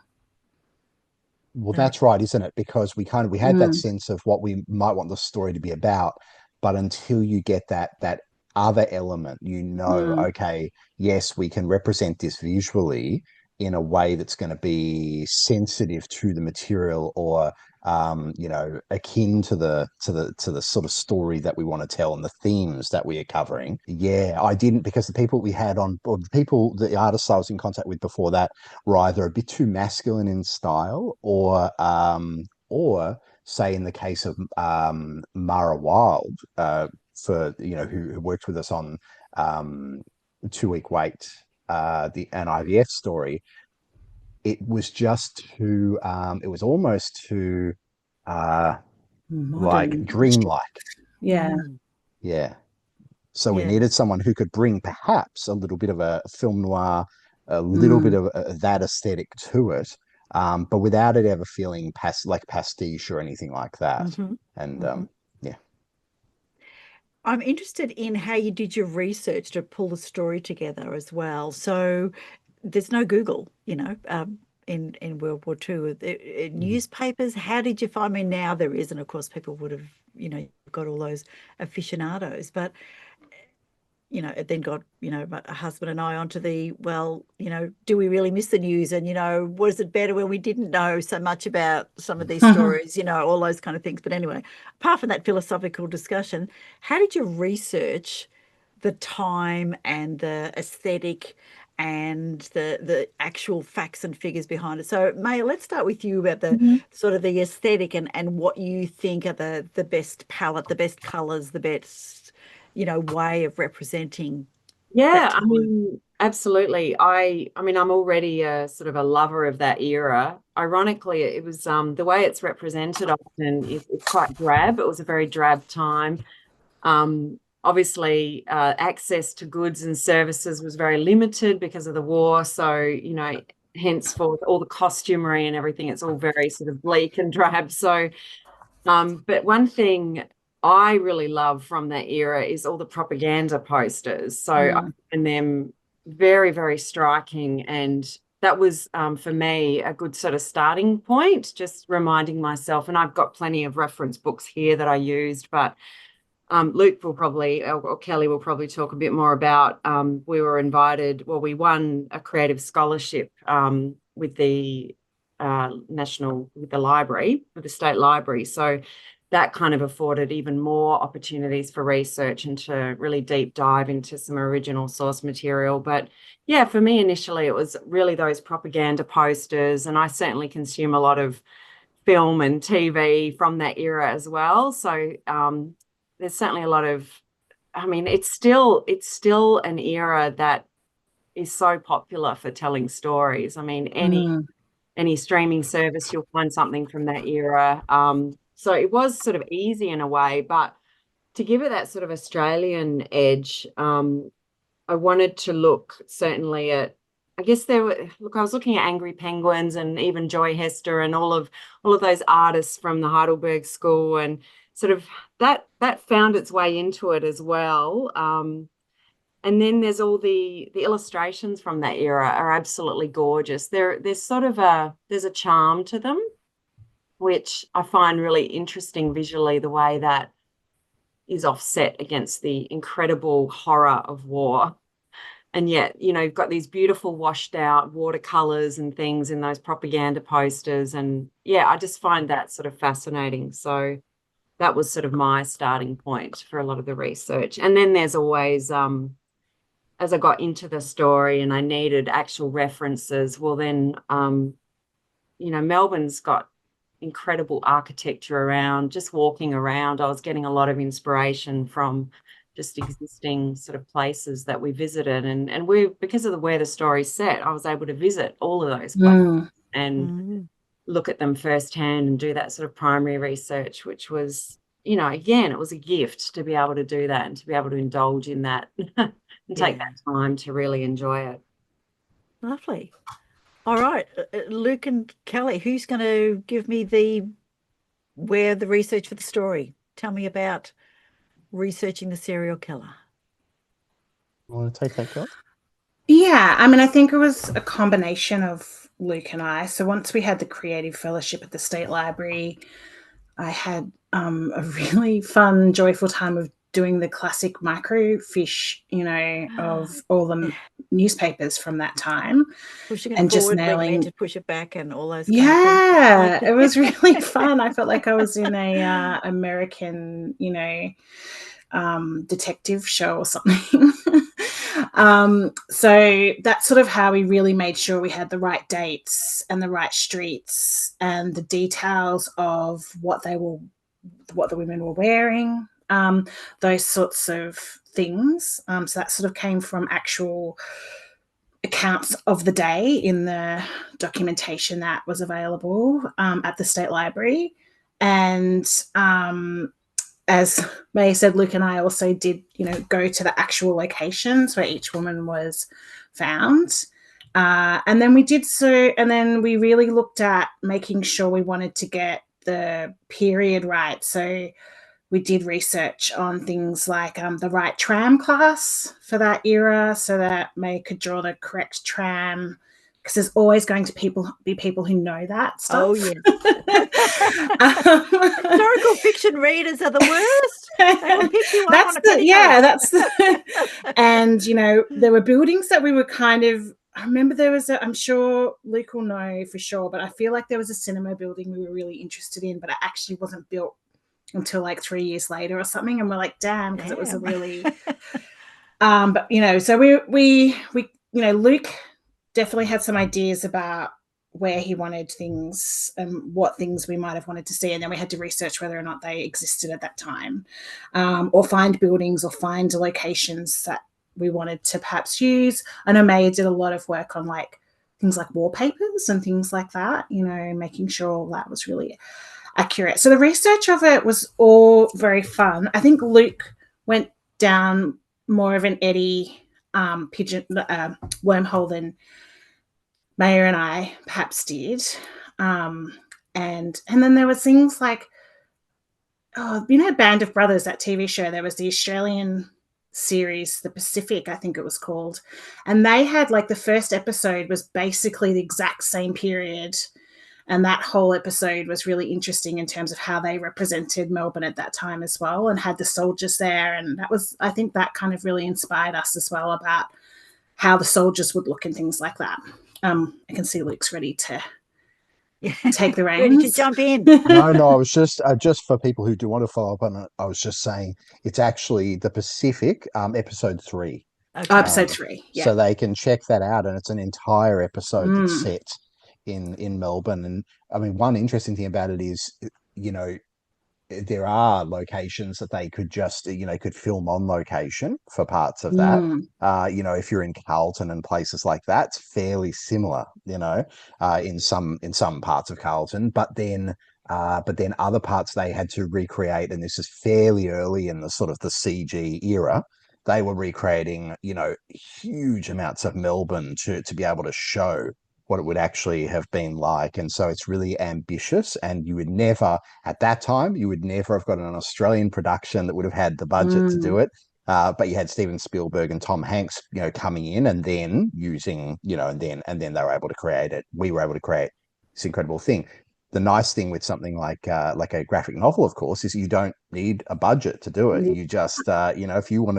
Well, that's right, isn't it? Because we had that sense of what we might want the story to be about, but until you get that other element, okay, yes, we can represent this visually in a way that's going to be sensitive to the material, or akin to the sort of story that we want to tell and the themes that we are covering. Yeah, I didn't, because the people we had on, or the artists I was in contact with before that, were either a bit too masculine in style, or say in the case of Mara Wild, who worked with us on 2 Week Wait, an IVF story. It was just too, it was almost too like dreamlike. Yeah. Yeah. So we needed someone who could bring perhaps a little bit of a film noir, a little bit of that aesthetic to it, but without it ever feeling like pastiche or anything like that. And yeah. I'm interested in how you did your research to pull the story together as well. So there's no Google, in World War II. Newspapers, how did you find me? Now there is, and of course people would have, got all those aficionados, but it then got, my husband and I onto the, do we really miss the news? And, was it better when we didn't know so much about some of these stories, all those kind of things. But anyway, apart from that philosophical discussion, how did you research the time and the aesthetic and the actual facts and figures behind it? So Maya, let's start with you about the sort of the aesthetic and what you think are the best palette, the best colors, the best way of representing. Yeah, I mean, absolutely. I'm already a sort of a lover of that era. Ironically, it was the way it's represented often it's quite drab. It was a very drab time. Obviously, access to goods and services was very limited because of the war. So, henceforth, all the costumery and everything, it's all very sort of bleak and drab. So, but one thing I really love from that era is all the propaganda posters. So I find them very, very striking. And that was, for me, a good sort of starting point, just reminding myself. And I've got plenty of reference books here that I used, but Luke will probably, or Kelly will probably talk a bit more about, we won a creative scholarship with the library, with the state library. So that kind of afforded even more opportunities for research and to really deep dive into some original source material. But yeah, for me initially, it was really those propaganda posters, and I certainly consume a lot of film and TV from that era as well. So there's certainly a lot of, it's still an era that is so popular for telling stories. Any streaming service, you'll find something from that era. So it was sort of easy in a way, but to give it that sort of Australian edge, I wanted to look certainly at, I was looking at Angry Penguins and even Joy Hester and all of those artists from the Heidelberg School, and sort of that found its way into it as well. And then there's all the illustrations from that era are absolutely gorgeous. There's a charm to them, which I find really interesting visually, the way that is offset against the incredible horror of war. And yet, you've got these beautiful washed out watercolors and things in those propaganda posters. And yeah, I just find that sort of fascinating. So that was sort of my starting point for a lot of the research. And then there's always, as I got into the story and I needed actual references, well then, Melbourne's got incredible architecture around. Just walking around, I was getting a lot of inspiration from just existing sort of places that we visited. And we, because of where the story's set, I was able to visit all of those places and look at them firsthand and do that sort of primary research, which was you know, again, it was a gift to be able to do that and to be able to indulge in that and take that time to really enjoy it. Lovely. All right, Luke and Kelly, who's going to give me the research for the story? Tell me about researching the serial killer. You want to take that, Kelly? Yeah, I mean, I think it was a combination of Luke and I. So once we had the creative fellowship at the State Library, I had a really fun, joyful time of doing the classic microfiche, of all the newspapers from that time. Pushing it and just forward when you nailing need to push it back and all those Yeah, kind it was really fun. I felt like I was in a American, detective show or something. So that's sort of how we really made sure we had the right dates and the right streets and the details of what the women were wearing, those sorts of things. So that sort of came from actual accounts of the day in the documentation that was available at the State Library. And as May said, Luke and I also did, go to the actual locations where each woman was found. And then we really looked at making sure we wanted to get the period right. So we did research on things like the right tram class for that era so that May could draw the correct tram, because there's always going to be people who know that stuff. Oh, yes. Historical fiction readers are the worst. They will pick you up on a petticoat. And, there were buildings that we were I remember there was I'm sure Luke will know for sure, but I feel like there was a cinema building we were really interested in, but it actually wasn't built until like 3 years later or something, and we're like, damn, because it was a really but so we Luke definitely had some ideas about where he wanted things and what things we might have wanted to see, and then we had to research whether or not they existed at that time, or find buildings or find locations that we wanted to perhaps use. I know May did a lot of work on like things like wallpapers and things like that, making sure all that was really accurate. So the research of it was all very fun. I think Luke went down more of an eddy wormhole than Maya and I perhaps did. And then there was things like, Band of Brothers, that TV show. There was the Australian series, The Pacific, I think it was called. And they had like the first episode was basically the exact same period. And that whole episode was really interesting in terms of how they represented Melbourne at that time as well, and had the soldiers there. And I think that kind of really inspired us as well about how the soldiers would look and things like that. I can see Luke's ready to take the reins. Ready to jump in. No, I was just for people who do want to follow up on it, I was just saying it's actually The Pacific, episode 3. Okay. Episode 3, yeah. So they can check that out, and it's an entire episode that's set in Melbourne. And I mean, one interesting thing about it is, there are locations that they could just, could film on location for parts of that. If you're in Carlton and places like that, it's fairly similar, in some parts of Carlton, but then other parts they had to recreate, and this is fairly early in the sort of the CG era. They were recreating, huge amounts of Melbourne to be able to show what it would actually have been like. And so it's really ambitious, and you would never, at that time, you would never have got an Australian production that would have had the budget to do it. But you had Steven Spielberg and Tom Hanks, coming in and then using, and then they were able to create it. We were able to create this incredible thing. The nice thing with something like a graphic novel, of course, is you don't need a budget to do it. You just, if you want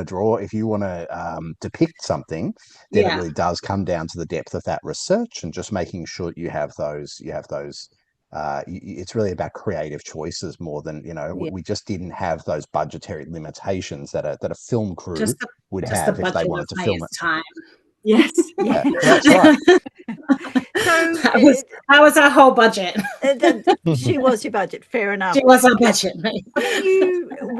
to depict something, then it really does come down to the depth of that research and just making sure you have those. It's really about creative choices more than we just didn't have those budgetary limitations that a film crew would have if they wanted to film it. Time. Yes. Yeah, that's right. So that was our whole budget. She was your budget. Fair enough. She was our budget.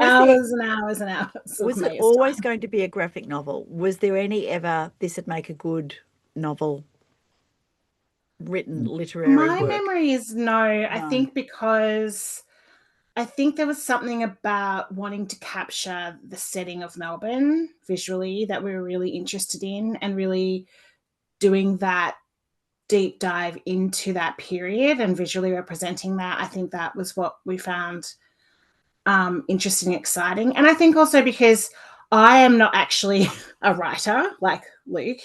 Hours and hours and hours. Was it always going to be a graphic novel? Was there any ever this would make a good novel written literary My work? memory is no. I think because I think there was something about wanting to capture the setting of Melbourne visually that we were really interested in, and really doing that deep dive into that period and visually representing that. I think that was what we found interesting, exciting. And I think also because I am not actually a writer like Luke.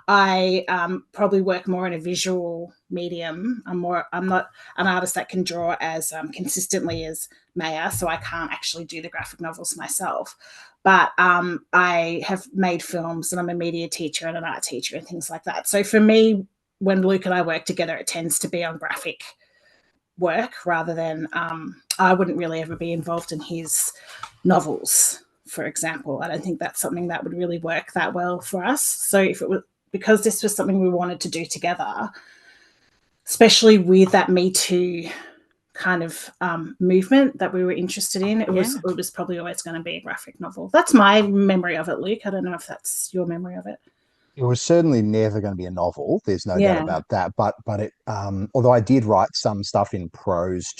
I probably work more in a visual medium. I'm not an artist that can draw as consistently as Maya, so I can't actually do the graphic novels myself. But I have made films, and I'm a media teacher and an art teacher and things like that. So for me, when Luke and I work together, it tends to be on graphic work rather than I wouldn't really ever be involved in his novels, for example. I don't think that's something that would really work that well for us. So if it was, because this was something we wanted to do together, especially with that Me Too kind of movement that we were interested in, it was probably always going to be a graphic novel. That's my memory of it, Luke. I don't know if that's your memory of it. It was certainly never going to be a novel. There's no doubt about that. But it, although I did write some stuff in prose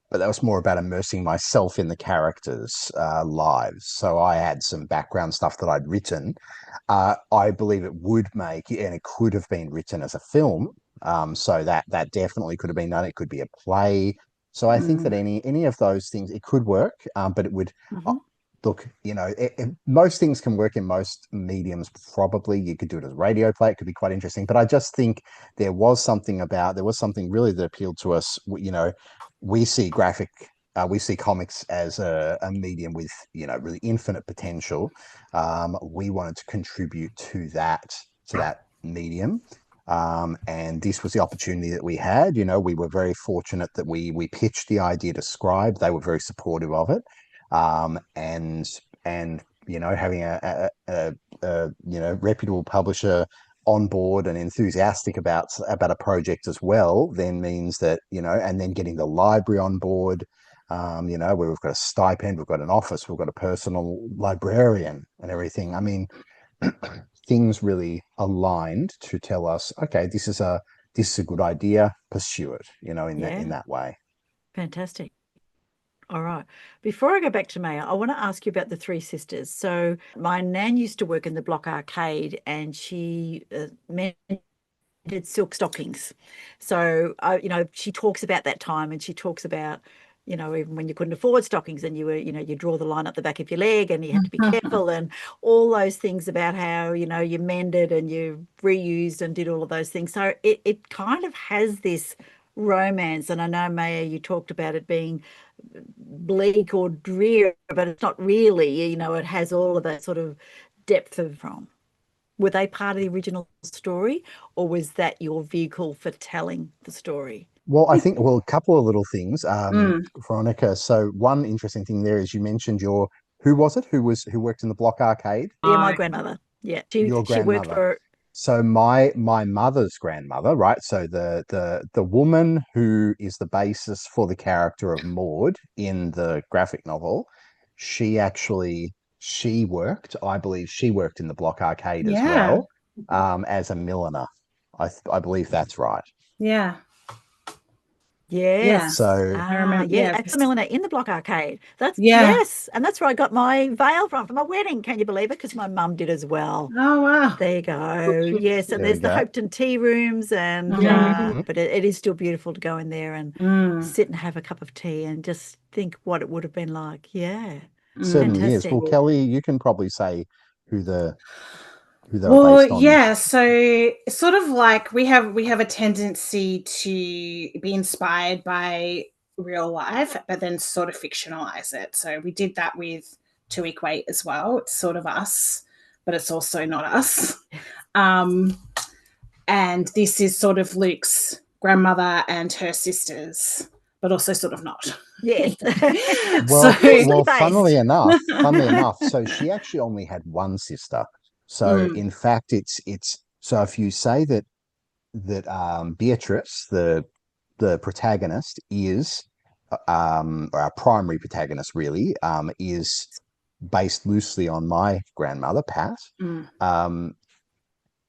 but that was more about immersing myself in the characters' lives. So I had some background stuff that I'd written. I believe it would make, and it could have been written as a film. So that definitely could have been done. It could be a play. So I think that any of those things, it could work, but it would. Look, most things can work in most mediums. Probably you could do it as a radio play. It could be quite interesting. But I just think there was something really that appealed to us. We see we see comics as a medium with, really infinite potential. We wanted to contribute to that medium. And this was the opportunity that we had. We were very fortunate that we pitched the idea to Scribe. They were very supportive of it. And having a reputable publisher on board and enthusiastic about a project as well then means that, and then getting the library on board, where we've got a stipend, we've got an office, we've got a personal librarian and everything. I mean, things really aligned to tell us, okay, this is a good idea, pursue it, in that way. Fantastic. All right. Silk I go back to Maya, I want to ask you about the three sisters. So my nan used to work in the Block Arcade, and she mended silk stockings. So, she talks about that time, and she talks about, even when you couldn't afford stockings and you were, you draw the line up the back of your leg and you had to be careful, and all those things about how, you mended and you reused and did all of those things. So it kind of has this romance. And I know, Maya, you talked about it being bleak or drear, but it's not really, it has all of that sort of depth of from. Were they part of the original story, or was that your vehicle for telling the story? Well, I think, a couple of little things, Veronica. So one interesting thing there is you mentioned who was it? Who worked in the Block Arcade? Yeah, my grandmother. Yeah, your grandmother. She worked for. So my mother's grandmother, right? So the woman who is the basis for the character of Maud in the graphic novel, I believe she worked in the Block Arcade as well, as a milliner. I believe that's right. Yeah. Yes. So I remember. At the milliner in the Block Arcade. Yes, and that's where I got my veil from for my wedding. Can you believe it? Because my mum did as well. Oh wow! There you go. Yes, and there's the Hopetoun tea rooms, and but it is still beautiful to go in there and sit and have a cup of tea and just think what it would have been like. Yeah, certainly is. Well, Kelly, you can probably say who they're based on. Yeah, so sort of like we have a tendency to be inspired by real life, but then sort of fictionalize it. So we did that with To Equate as well. It's sort of us, but it's also not us. And this is sort of Luke's grandmother and her sisters, but also sort of not. Yes. Funnily enough, so she actually only had one sister. So in fact, it's so if you say that Beatrice, the protagonist, is or our primary protagonist really, is based loosely on my grandmother Pat.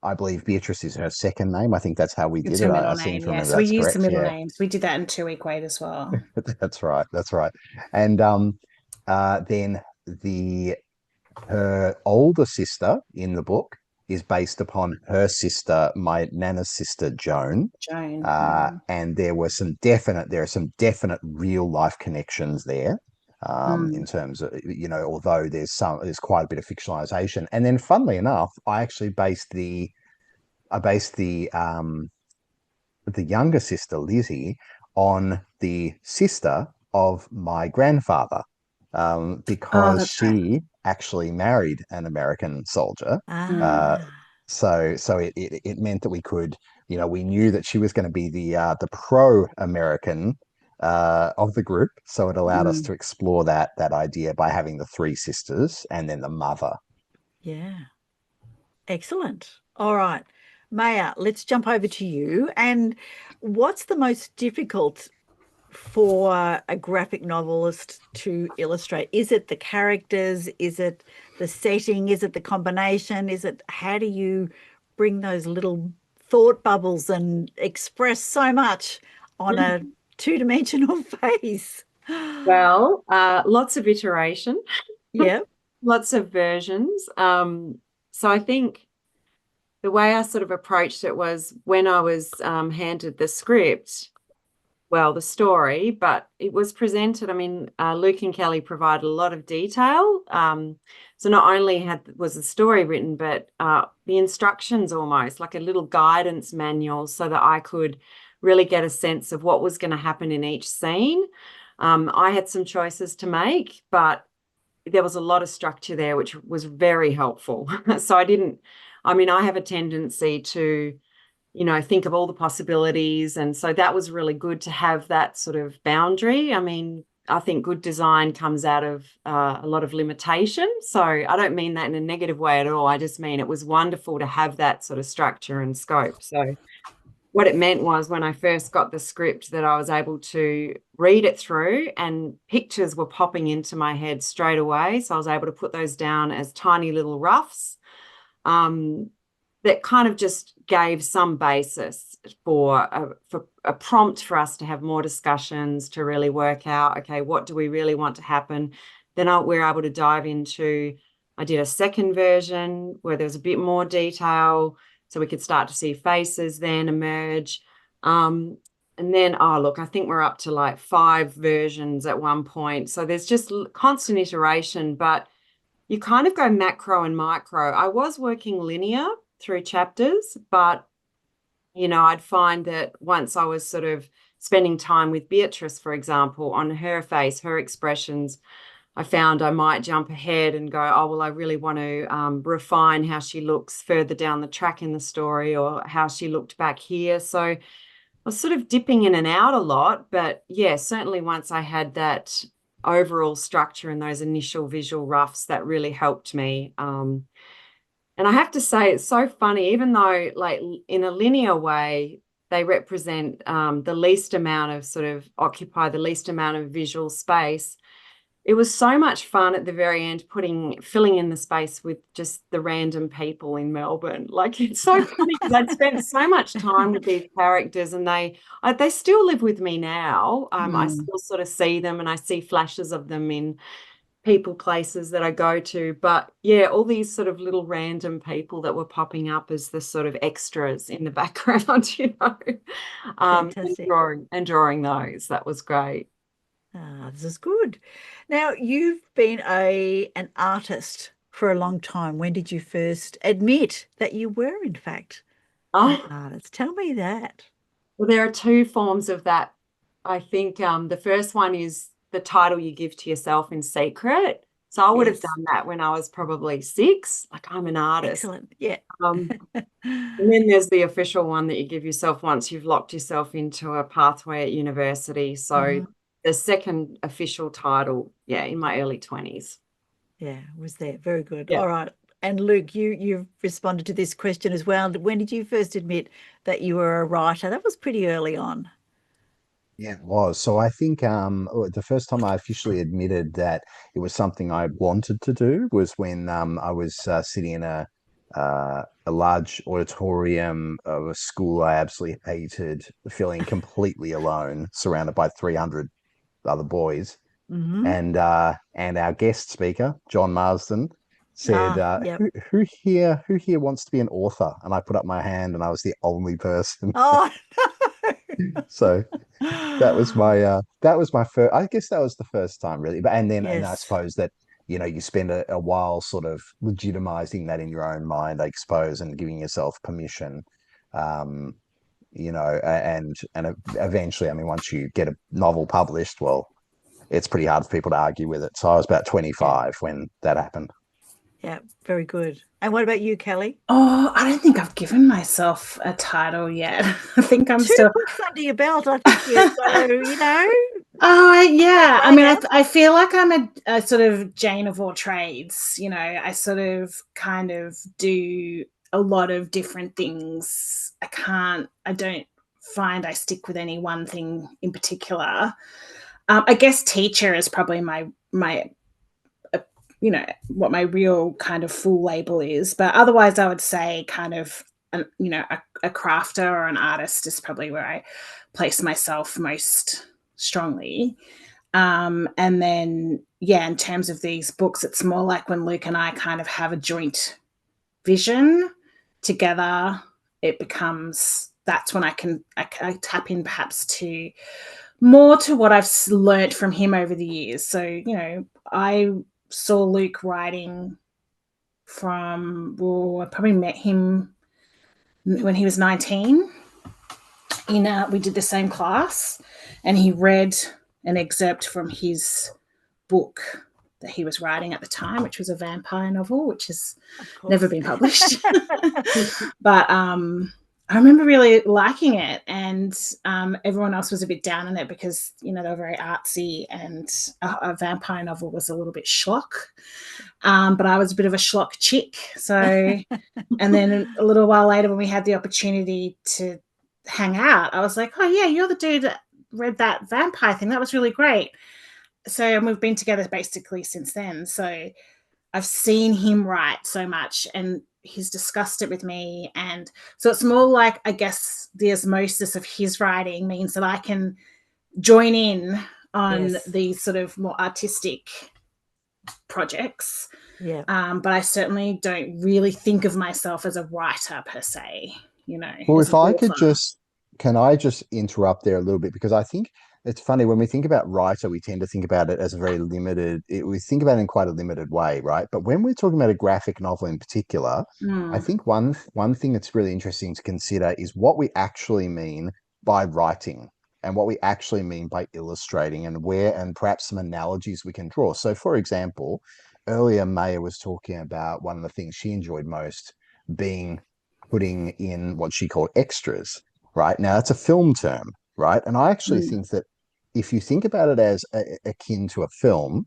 I believe Beatrice is her second name. I think that's how we It's did her it. middle I seem name, to yeah. remember So we that's used the correct. middle Yeah. names. We did that in 2-week wait as well. That's right. That's right. And then the her older sister in the book is based upon her sister, my nana's sister Joan. Joan. And there are some definite real life connections there. In terms of, although there's quite a bit of fictionalization. And then funnily enough, I actually based the younger sister Lizzie on the sister of my grandfather, Oh, because that's right. she actually married an American soldier. Uh, Ah, so it meant that we could, we knew that she was going to be the pro-American of the group. So it allowed us Mm. to explore that idea by having the three sisters and then the mother. yeah. Excellent. All right. Maya, let's jump over to you. And what's the most difficult for a graphic novelist to illustrate? Is it the characters? Is it the setting? Is it the combination? Is it how do you bring those little thought bubbles and express so much on a two-dimensional face? Well, lots of iteration, Yeah. lots of versions. So I think the way I sort of approached it was when I was handed the script, well, the story, but it was presented. I mean, Luke and Kelly provided a lot of detail. So not only was the story written, but the instructions almost like a little guidance manual so that I could really get a sense of what was going to happen in each scene. I had some choices to make, but there was a lot of structure there, which was very helpful. So I have a tendency to think of all the possibilities. And so that was really good to have that sort of boundary. I mean, I think good design comes out of a lot of limitation. So I don't mean that in a negative way at all. I just mean it was wonderful to have that sort of structure and scope. So what it meant was when I first got the script that I was able to read it through and pictures were popping into my head straight away. So I was able to put those down as tiny little roughs. That kind of just gave some basis for a prompt for us to have more discussions, to really work out, okay, what do we really want to happen? Then we're able to dive into, I did a second version where there was a bit more detail, so we could start to see faces then emerge. And then, I think we're up to like 5 versions at one point. So there's just constant iteration, but you kind of go macro and micro. I was working linear through chapters, but I'd find that once I was sort of spending time with Beatrice, for example, on her face, her expressions, I found I might jump ahead and go, oh, well, I really want to refine how she looks further down the track in the story or how she looked back here. So I was sort of dipping in and out a lot, but yeah, certainly once I had that overall structure and those initial visual roughs, that really helped me. And I have to say, it's so funny, even though like in a linear way, they represent the least amount of occupy the least amount of visual space. It was so much fun at the very end, filling in the space with just the random people in Melbourne. Like, it's so funny because I'd spent so much time with these characters and they still live with me now. I still sort of see them and I see flashes of them in people, places that I go to. But yeah, all these sort of little random people that were popping up as the sort of extras in the background, Fantastic. and drawing those. That was great. This is good. Now, you've been an artist for a long time. When did you first admit that you were, in fact, an Oh, artist? Tell me that. well, there are 2 forms of that. I think the first one is the title you give to yourself in secret. So I would have Yes. done that when I was probably 6, like I'm an artist. Excellent. Yeah. And then there's the official one that you give yourself once you've locked yourself into a pathway at university. So the second official title, yeah, in my early 20s. Yeah, was there. Very good. Yeah. All right. And Luke, you've responded to this question as well. When did you first admit that you were a writer? That was pretty early on. Yeah, it was. So I think the first time I officially admitted that it was something I wanted to do was when I was sitting in a large auditorium of a school I absolutely hated, feeling completely alone, surrounded by 300 other boys. Mm-hmm. And our guest speaker, John Marsden, said, Yep. who here wants to be an author? And I put up my hand, and I was the only person. Oh, So that was my first. I guess that was the first time, really. But and I yes. suppose that you spend a while sort of legitimizing that in your own mind, I suppose, and giving yourself permission. Um, and eventually, I mean, once you get a novel published, well, it's pretty hard for people to argue with it. So I was about 25 when that happened. Yeah, very good. And what about you, Kelly? Oh, I don't think I've given myself a title yet. I think I'm 2 still. books under your belt. I think you're so, Oh, yeah. I mean, Right I feel like I'm a sort of Jane of all trades. I sort of kind of do a lot of different things. I don't find I stick with any one thing in particular. I guess teacher is probably my what my real kind of full label is. But otherwise, I would say kind of, a crafter or an artist is probably where I place myself most strongly. And then, in terms of these books, it's more like when Luke and I kind of have a joint vision together, it becomes, that's when I tap in perhaps to more to what I've learnt from him over the years. So, I saw Luke writing I probably met him when he was 19. We did the same class, and he read an excerpt from his book that he was writing at the time, which was a vampire novel, which has never been published. But I remember really liking it, and everyone else was a bit down on it because, they were very artsy, and a vampire novel was a little bit schlock. But I was a bit of a schlock chick. So, and then a little while later when we had the opportunity to hang out, I was like, oh, yeah, you're the dude that read that vampire thing. That was really great. So, and we've been together basically since then. So I've seen him write so much, and he's discussed it with me. And so it's more like, I guess, the osmosis of his writing means that I can join in on these sort of more artistic projects. Yeah. But I certainly don't really think of myself as a writer per se, Well, if I could can I just interrupt there a little bit? Because I think it's funny when we think about writer, we tend to think about it as a very limited, we think about it in quite a limited way, right? But when we're talking about a graphic novel in particular, I think one thing that's really interesting to consider is what we actually mean by writing and what we actually mean by illustrating, and perhaps some analogies we can draw. So, for example, earlier Maya was talking about one of the things she enjoyed most being putting in what she called extras. Right now, that's a film term, right? And I actually think that if you think about it as akin to a film,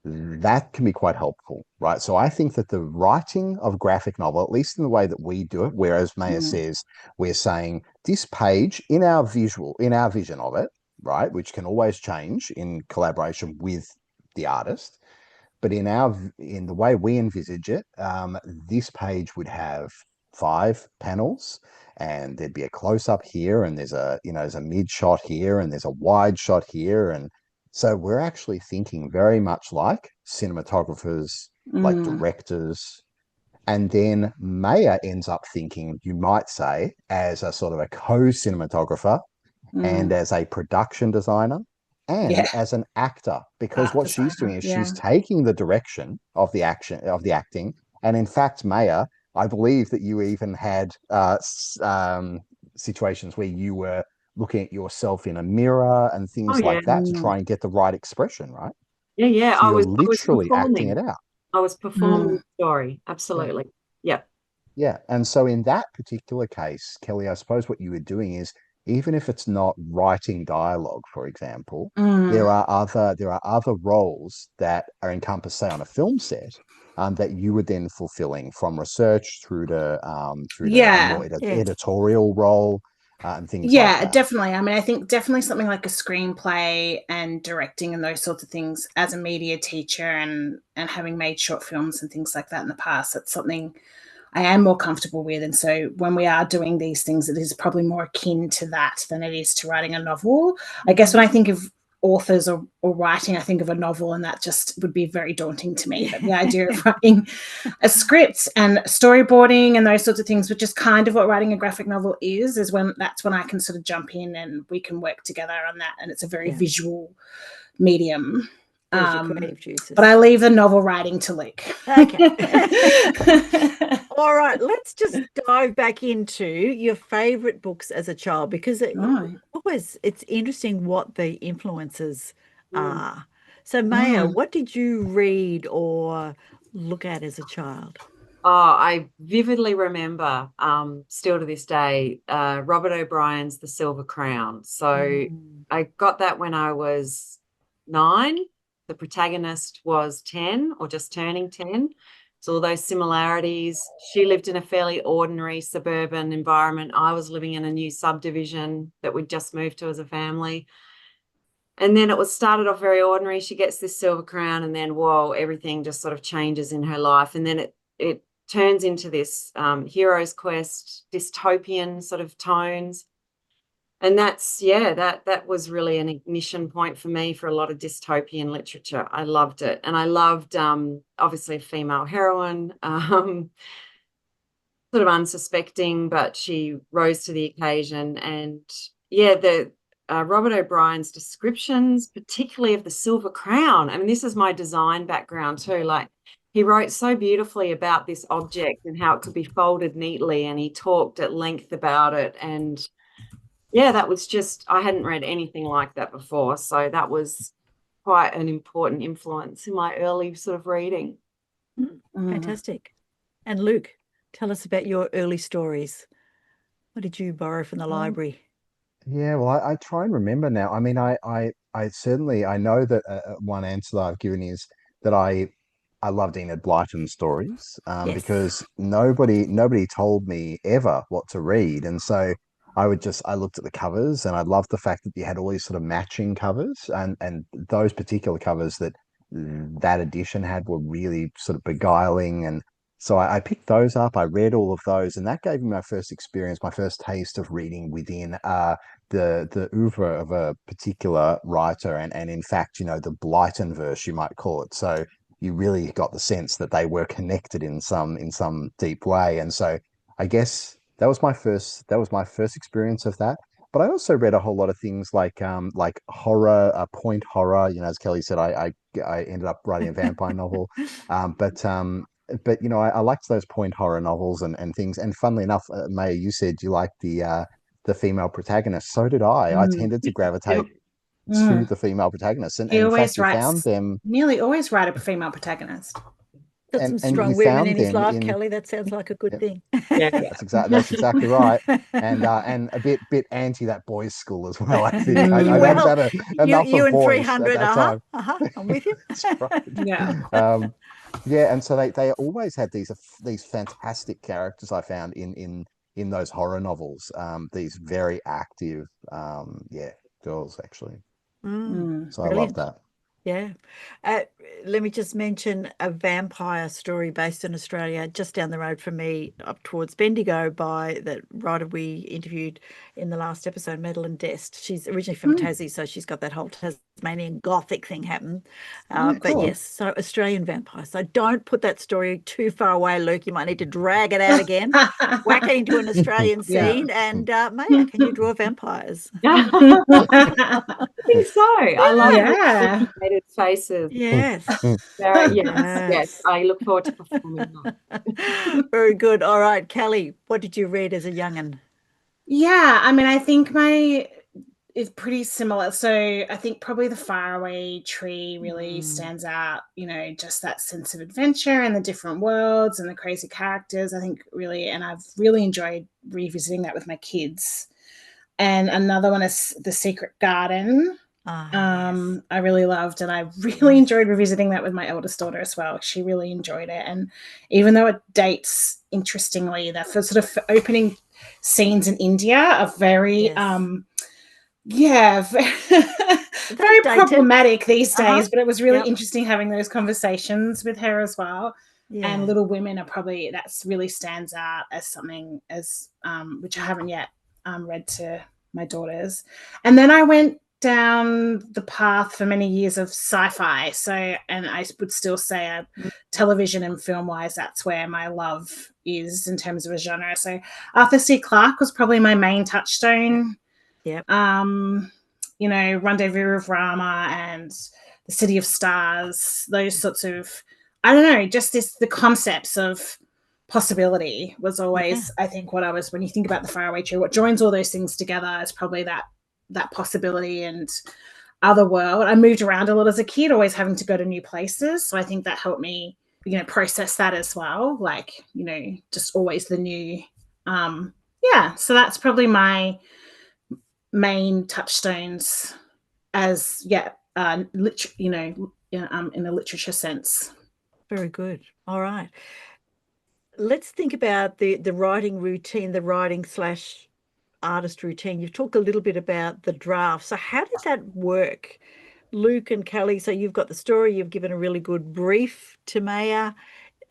that can be quite helpful, right? So I think that the writing of graphic novel, at least in the way that we do it, whereas Maya says, we're saying this page in our vision of it, right, which can always change in collaboration with the artist, but in the way we envisage it, this page would have 5 panels, and there'd be a close up here, and there's a mid shot here, and there's a wide shot here. And so we're actually thinking very much like cinematographers, like directors. And then Maya ends up thinking, you might say, as a sort of a co-cinematographer and as a production designer and as an actor, because what she's doing is she's taking the direction of the acting. And in fact, Maya, I believe that you even had situations where you were looking at yourself in a mirror and things like that to try and get the right expression, right? Yeah. So you're literally acting it out. I was performing the story. Absolutely. Yeah. Yeah. And so in that particular case, Kelly, I suppose what you were doing is, even if it's not writing dialogue, for example, there are other roles that are encompassed, say, on a film set, that you were then fulfilling, from research through to a more editorial role, and things like that. Definitely. I mean, I think definitely something like a screenplay and directing and those sorts of things, as a media teacher and having made short films and things like that in the past, that's something I am more comfortable with. And so when we are doing these things, it is probably more akin to that than it is to writing a novel. I guess when I think of authors or writing, I think of a novel, and that just would be very daunting to me. But the idea of writing a script and storyboarding and those sorts of things, which is kind of what writing a graphic novel is when I can sort of jump in and we can work together on that. And it's a very visual medium. But I leave the novel writing to Luke. Okay. All right, let's just dive back into your favourite books as a child, because it's interesting what the influences are. So, Maya, what did you read or look at as a child? Oh, I vividly remember, still to this day, Robert O'Brien's The Silver Crown. So I got that when I was 9. The protagonist was 10 or just turning 10. So all those similarities. She lived in a fairly ordinary suburban environment. I was living in a new subdivision that we'd just moved to as a family. And then it started off very ordinary. She gets this silver crown, and then, whoa, everything just sort of changes in her life. And then it turns into this hero's quest, dystopian sort of tones. And that was really an ignition point for me for a lot of dystopian literature. I loved it. And I loved, obviously, a female heroine, sort of unsuspecting, but she rose to the occasion. And, the Robert O'Brien's descriptions, particularly of the silver crown. I mean, this is my design background too. Like, he wrote so beautifully about this object and how it could be folded neatly, and he talked at length about it. And that was just, I hadn't read anything like that before. So that was quite an important influence in my early sort of reading. Fantastic. And Luke, tell us about your early stories. What did you borrow from the library? Yeah, well, I try and remember now. I mean, I certainly, I know that one answer that I've given is that I loved Enid Blyton stories because nobody told me ever what to read. And so I looked at the covers, and I loved the fact that you had all these sort of matching covers, and those particular covers that edition had were really sort of beguiling. And so I picked those up. I read all of those, and that gave me my first experience, my first taste of reading within the oeuvre of a particular writer, and in fact, the Blyton verse, you might call it. So you really got the sense that they were connected in some deep way. And so I guess that was my first experience of that. But I also read a whole lot of things like horror, point horror. As Kelly said, I ended up writing a vampire novel. But I liked those point horror novels and things. And funnily enough, Maya, you said you liked the female protagonist. So did I. I tended to gravitate to the female protagonist, and in fact, you found them. Nearly always write a female protagonist. Got some strong women in his life, Kelly. That sounds like a good thing. That's exactly right. And a bit anti that boys' school as well. I think I had enough you of and boys 300. at that time. I'm with you. That's right. And so they always had these fantastic characters I found in those horror novels. These very active, girls actually. So I love that. Yeah. Let me just mention a vampire story based in Australia, just down the road from me, up towards Bendigo, by the writer we interviewed in the last episode, Madeline Dest. She's originally from Tassie, so she's got that whole Tasmanian Gothic thing happen. But yes, so Australian vampire. So don't put that story too far away, Luke. You might need to drag it out again, whack it into an Australian scene. And Maya, can you draw vampires? I think so. I love animated faces. Yes. Yes. I look forward to performing that. Very good. All right, Kelly, what did you read as a young'un? Yeah, I mean, I think is pretty similar. So I think probably The Faraway Tree really stands out, just that sense of adventure and the different worlds and the crazy characters. I think really, and I've really enjoyed revisiting that with my kids. And another one is The Secret Garden. I really loved, and I really enjoyed revisiting that with my eldest daughter as well. She really enjoyed it. And even though it dates, interestingly, that for sort of opening scenes in India are very very problematic these days, but it was really interesting having those conversations with her as well. And Little Women are probably, that's really stands out as something as which I haven't yet read to my daughters. And then I went down the path for many years of sci-fi. So, and I would still say television and film wise, that's where my love is in terms of a genre. So Arthur C. Clarke was probably my main touchstone. Yep. You know, Rendezvous of Rama and The City of Stars, those sorts of, I don't know, just the concepts of possibility was always, I think, what I was, when you think about the faraway tree, what joins all those things together is probably that possibility and other world. I moved around a lot as a kid, always having to go to new places. So I think that helped me, you know, process that as well. Like, you know, just always the new. So that's probably my main touchstones as, you know, in a literature sense. Very good. All right. Let's think about the writing routine, the writing / artist routine. You've talked a little bit about the draft. So how did that work, Luke and Kelly? So you've got the story, you've given a really good brief to Maya.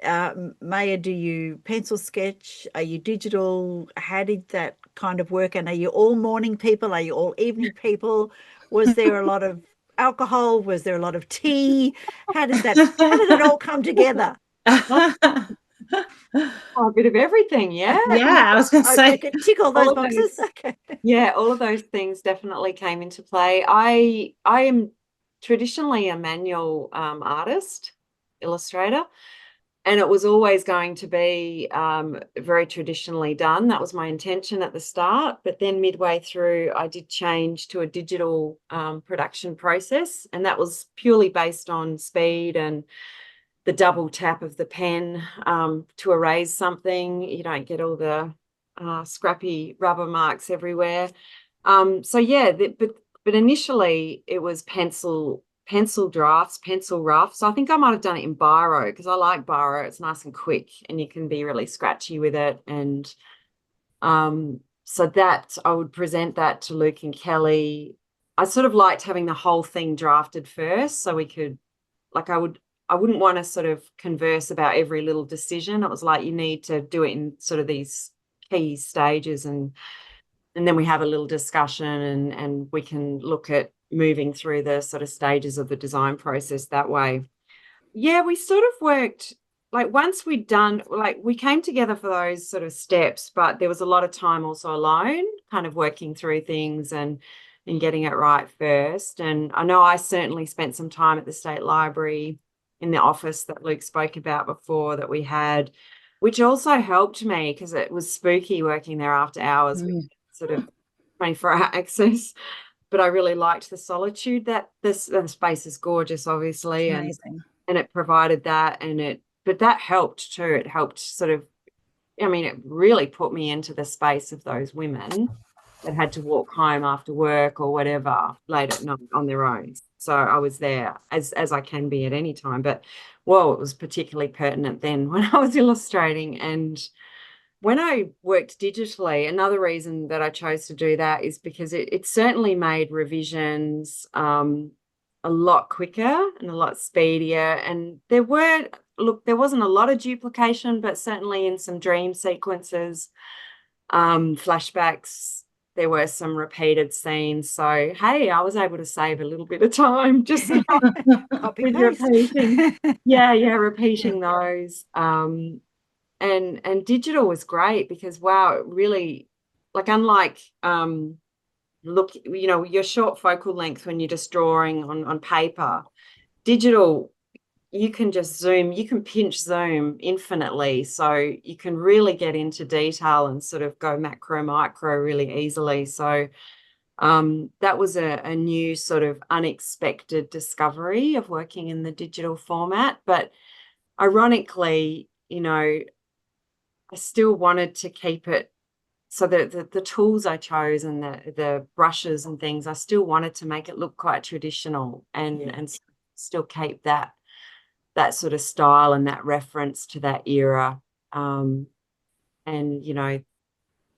Maya, do you pencil sketch? Are you digital? How did that kind of work? And are you all morning people? Are you all evening people? Was there a lot of alcohol? Was there a lot of tea? How did it all come together? A bit of everything, yeah. I was going to say, tick all those boxes. Okay. Yeah, all of those things definitely came into play. I am traditionally a manual artist, illustrator, and it was always going to be very traditionally done. That was my intention at the start, but then midway through, I did change to a digital production process, and that was purely based on speed and the double tap of the pen to erase something. You don't get all the scrappy rubber marks everywhere. But initially it was pencil drafts, pencil rough. So I think I might have done it in biro because I like biro. It's nice and quick and you can be really scratchy with it. And so that I would present that to Luke and Kelly. I sort of liked having the whole thing drafted first so we could, like, I wouldn't want to sort of converse about every little decision. It was like you need to do it in sort of these key stages and then we have a little discussion and we can look at moving through the sort of stages of the design process that way. Yeah, we sort of worked, like once we'd done, like we came together for those sort of steps, but there was a lot of time also alone, kind of working through things and getting it right first. And I know I certainly spent some time at the State Library in the office that Luke spoke about before that we had, which also helped me because it was spooky working there after hours with sort of 24-hour access. But I really liked the solitude that the space is gorgeous, obviously, and it provided that, but that helped too. It helped sort of, I mean, it really put me into the space of those women that had to walk home after work or whatever late at night on their own. So I was there as I can be at any time. But, well, it was particularly pertinent then when I was illustrating. And when I worked digitally, another reason that I chose to do that is because it certainly made revisions a lot quicker and a lot speedier. And there wasn't a lot of duplication, but certainly in some dream sequences, flashbacks, there were some repeated scenes. So, hey, I was able to save a little bit of time just with repeating. Repeating those. And digital was great because, wow, it really, like, unlike, look, you know, your short focal length when you're just drawing on paper, digital, you can just zoom, you can pinch zoom infinitely. So you can really get into detail and sort of go macro, micro really easily. So that was a new sort of unexpected discovery of working in the digital format. But ironically, you know, I still wanted to keep it. So the tools I chose and the brushes and things, I still wanted to make it look quite traditional and still keep that sort of style and that reference to that era. And, you know,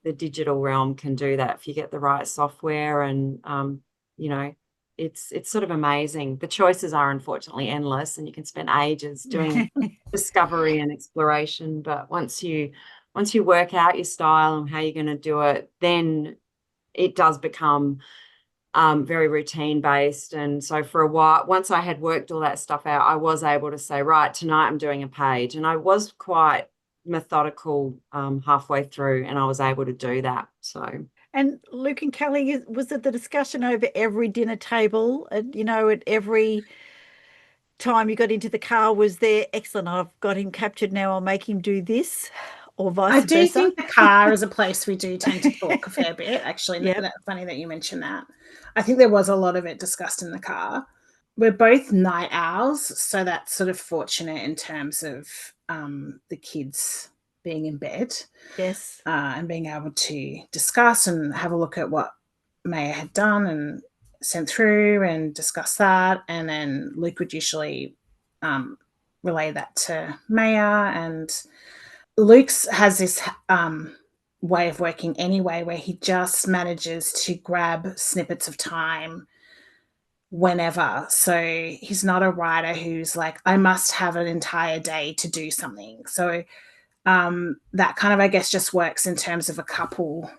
the digital realm can do that if you get the right software and, you know, it's sort of amazing. The choices are unfortunately endless, and you can spend ages doing discovery and exploration. But once you work out your style and how you're going to do it, then it does become very routine based. And so for a while, once I had worked all that stuff out, I was able to say, right, tonight I'm doing a page. And I was quite methodical halfway through, and I was able to do that. So. And Luke and Kelly, was it the discussion over every dinner table? At every time you got into the car, was there, excellent, I've got him captured now, I'll make him do this, or vice I versa? do think the car is a place we do tend to talk a fair bit, actually. Yep. That's funny that you mentioned that. I think there was a lot of it discussed in the car. We're both night owls, so that's sort of fortunate in terms of the kids being in bed. Yes. And being able to discuss and have a look at what Maya had done and sent through and discuss that. And then Luke would usually relay that to Maya. And Luke's has this way of working anyway, where he just manages to grab snippets of time whenever. So he's not a writer who's like, I must have an entire day to do something. So that kind of, I guess, just works in terms of a couple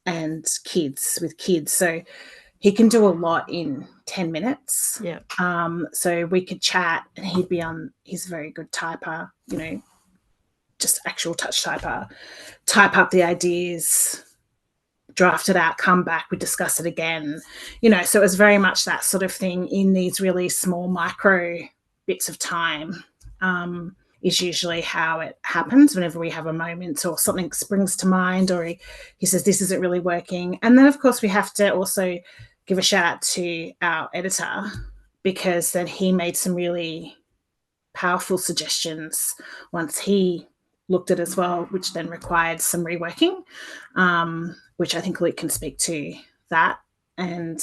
and kids with kids. So he can do a lot in 10 minutes. Yeah. So we could chat and he's a very good typer, just actual touch typer, type up the ideas, draft it out, come back, we discuss it again, so it was very much that sort of thing in these really small micro bits of time. Is usually how it happens whenever we have a moment or something springs to mind, or he says, this isn't really working. And then, of course, we have to also give a shout out to our editor, because then he made some really powerful suggestions once he looked at it as well, which then required some reworking, which I think Luke can speak to that. And,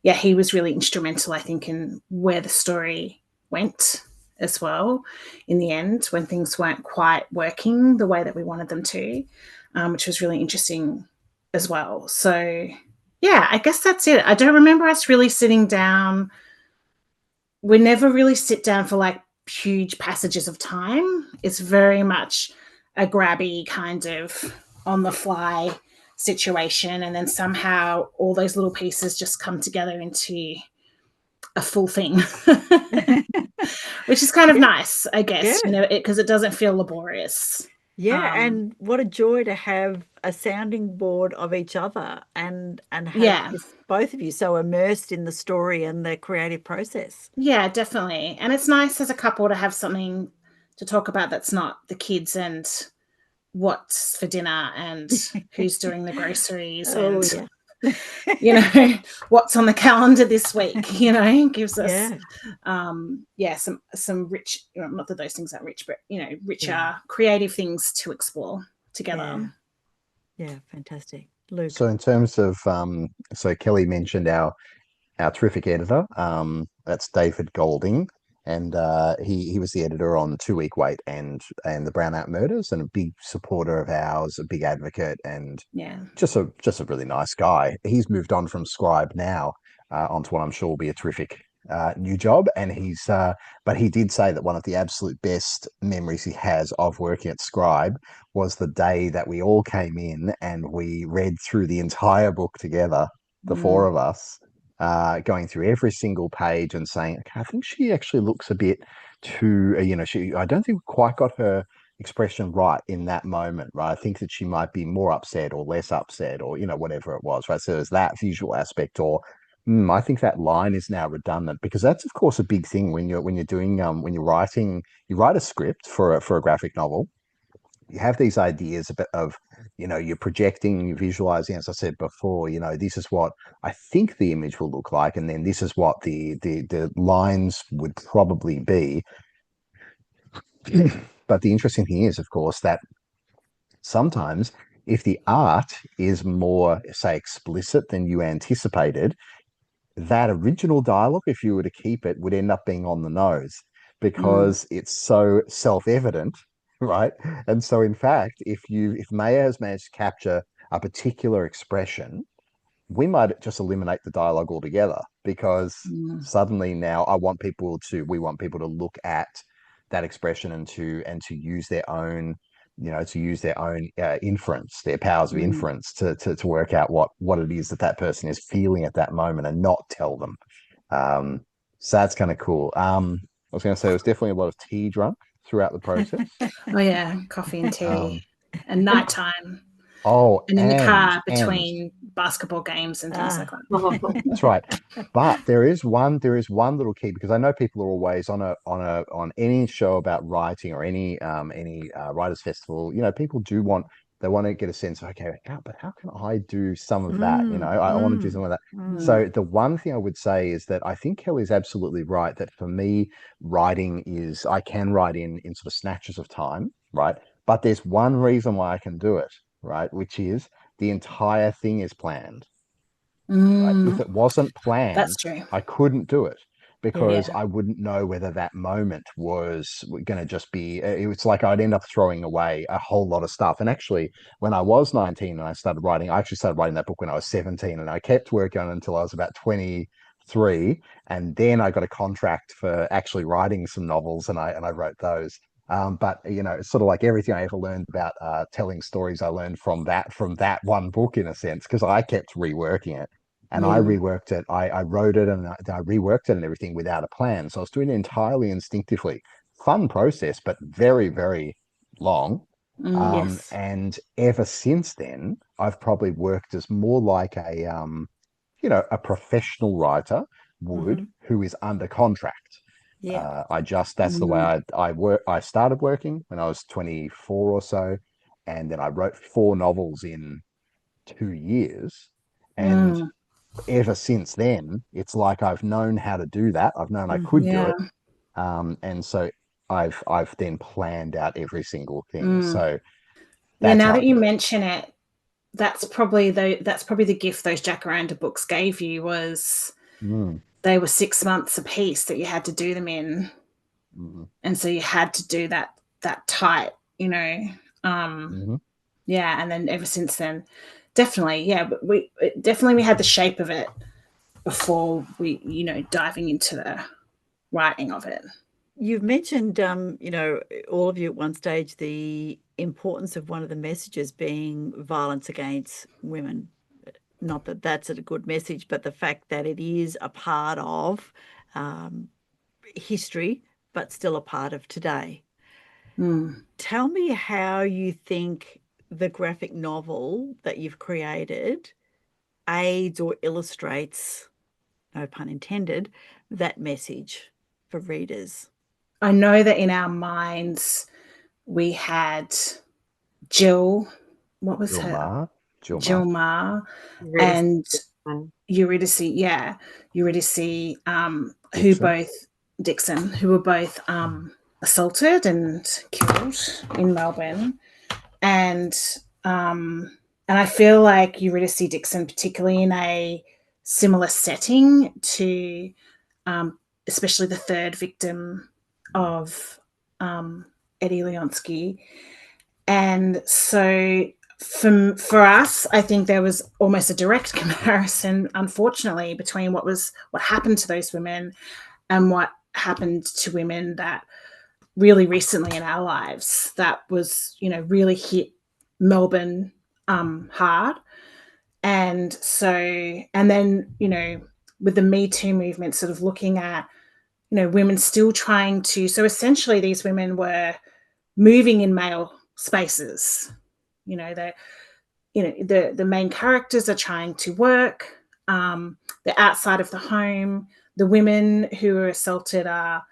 he was really instrumental, I think, in where the story went as well in the end, when things weren't quite working the way that we wanted them to, which was really interesting as well. So I guess that's it. I don't remember us really sitting down. We never really sit down for like huge passages of time. It's very much a grabby kind of on the fly situation, and then somehow all those little pieces just come together into a full thing. Which is kind of nice, I guess, because it doesn't feel laborious. Yeah, and what a joy to have a sounding board of each other and have both of you so immersed in the story and the creative process. Yeah, definitely. And it's nice as a couple to have something to talk about that's not the kids and what's for dinner and who's doing the groceries and what's on the calendar this week, gives us some rich, not that those things aren't rich, but richer creative things to explore together. Yeah, fantastic. Luke. So in terms of so Kelly mentioned our terrific editor, that's David Golding, and he was the editor on 2 Week Wait and the Brownout Murders, and a big supporter of ours, a big advocate, and just a really nice guy. He's moved on from Scribe now onto what I'm sure will be a terrific new job, and but he did say that one of the absolute best memories he has of working at Scribe was the day that we all came in and we read through the entire book together, the four of us. Going through every single page and saying, okay, I think she actually looks a bit too, I don't think we quite got her expression right in that moment, right? I think that she might be more upset or less upset or, whatever it was, right? So there's that visual aspect, or I think that line is now redundant, because that's, of course, a big thing when you're doing, when you're writing, you write a script for a graphic novel. You have these ideas of, you're projecting, you're visualizing, as I said before, this is what I think the image will look like, and then this is what the lines would probably be. But the interesting thing is, of course, that sometimes if the art is more, say, explicit than you anticipated, that original dialogue, if you were to keep it, would end up being on the nose, because it's so self-evident. Right. And so, in fact, if Maya has managed to capture a particular expression, we might just eliminate the dialogue altogether, because suddenly now we want people to look at that expression and to use their own, inference, their powers of inference to work out what it is that person is feeling at that moment, and not tell them. So that's kind of cool. I was going to say, there was definitely a lot of tea drunk throughout the process. Oh yeah, coffee and tea, and nighttime. Oh, and in the car between basketball games and things like that. That's right. But there is one little key, because I know people are always on any show about writing, or any writers festival. People they want to get a sense of, okay, but how can I do some of that? I want to do some of that. So the one thing I would say is that I think Kelly's absolutely right, that for me, writing is, I can write in sort of snatches of time, right? But there's one reason why I can do it, right? Which is the entire thing is planned. Right? If it wasn't planned, That's true. I couldn't do it, because I wouldn't know whether that moment was going to just be, it's like I'd end up throwing away a whole lot of stuff. And actually, when I was 19 and I actually started writing that book when I was 17, and I kept working on it until I was about 23. And then I got a contract for actually writing some novels, and I wrote those. But it's sort of like everything I ever learned about telling stories, I learned from that one book, in a sense, because I kept reworking it, and I reworked it. I wrote it, and I reworked it and everything without a plan. So I was doing it entirely instinctively. Fun process, but very, very long. Yes. And ever since then, I've probably worked as more like a professional writer would, who is under contract. That's the way I work. I started working when I was 24 or so, and then I wrote 4 novels in 2 years. And ever since then, it's like I've known how to do that. I've known I could do it. And so I've then planned out every single thing. So now that you mention it, that's probably the gift those Jacaranda books gave you, was they were 6 months apiece that you had to do them in. And so you had to do that tight, and then ever since then, definitely, we had the shape of it before we, diving into the writing of it. You've mentioned, all of you at one stage, the importance of one of the messages being violence against women. Not that that's a good message, but the fact that it is a part of history, but still a part of today. Tell me how you think the graphic novel that you've created aids or illustrates, no pun intended, that message for readers. I know that in our minds we had Jill, what was her? Jill Ma, and Eurydice, Dixon, who were both assaulted and killed in Melbourne. And I feel like Eurydice Dixon, particularly in a similar setting to especially the third victim of Eddie Leonsky. And so for us, I think there was almost a direct comparison, unfortunately, between what happened to those women and what happened to women that really recently in our lives that was, really hit Melbourne hard. And so, and then, with the Me Too movement, sort of looking at, women still trying to, so essentially these women were moving in male spaces. The main characters are trying to work. They're outside of the home. The women who are assaulted are,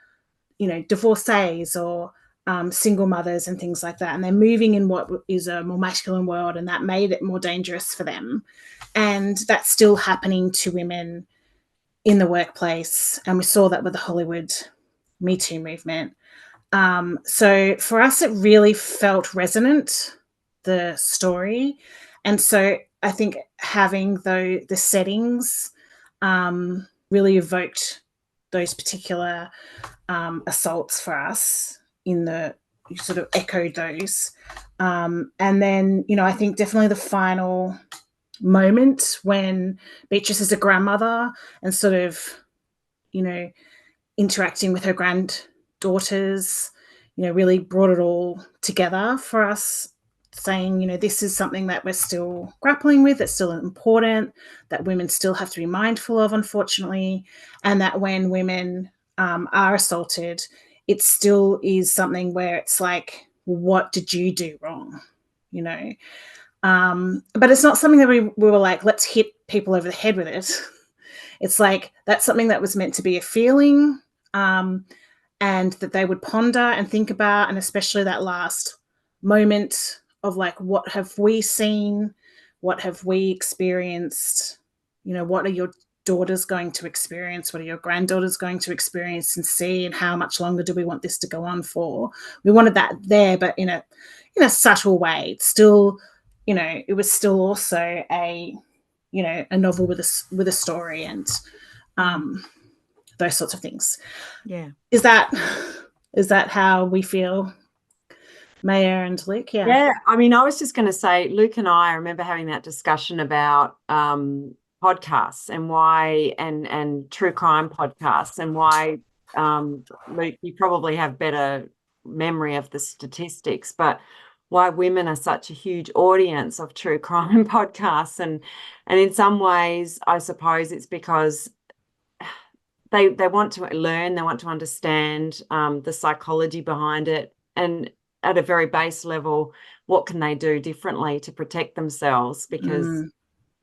divorcees or single mothers and things like that. And they're moving in what is a more masculine world, and that made it more dangerous for them. And that's still happening to women in the workplace. And we saw that with the Hollywood Me Too movement. So for us, it really felt resonant, the story. And so I think having the settings really evoked those particular assaults for us, you sort of echoed those. And then, I think definitely the final moment when Beatrice is a grandmother and sort of, interacting with her granddaughters, really brought it all together for us, saying, this is something that we're still grappling with, it's still important, that women still have to be mindful of, unfortunately, and that when women are assaulted, it still is something where it's like, what did you do wrong? But it's not something that we were like, let's hit people over the head with it. It's like, that's something that was meant to be a feeling, and that they would ponder and think about, and especially that last moment of like, what have we seen? What have we experienced? What are your daughters going to experience? What are your granddaughters going to experience and see? And how much longer do we want this to go on for? We wanted that there, but in a subtle way. It's still, it was still also a novel with a story and those sorts of things. Yeah. Is that how we feel, Maya and Luke? Yeah. I mean, I was just going to say, Luke and I remember having that discussion about podcasts and why, and true crime podcasts, and why, Luke, you probably have better memory of the statistics, but why women are such a huge audience of true crime podcasts. And in some ways, I suppose it's because they want to learn, they want to understand the psychology behind it, and at a very base level, what can they do differently to protect themselves? Because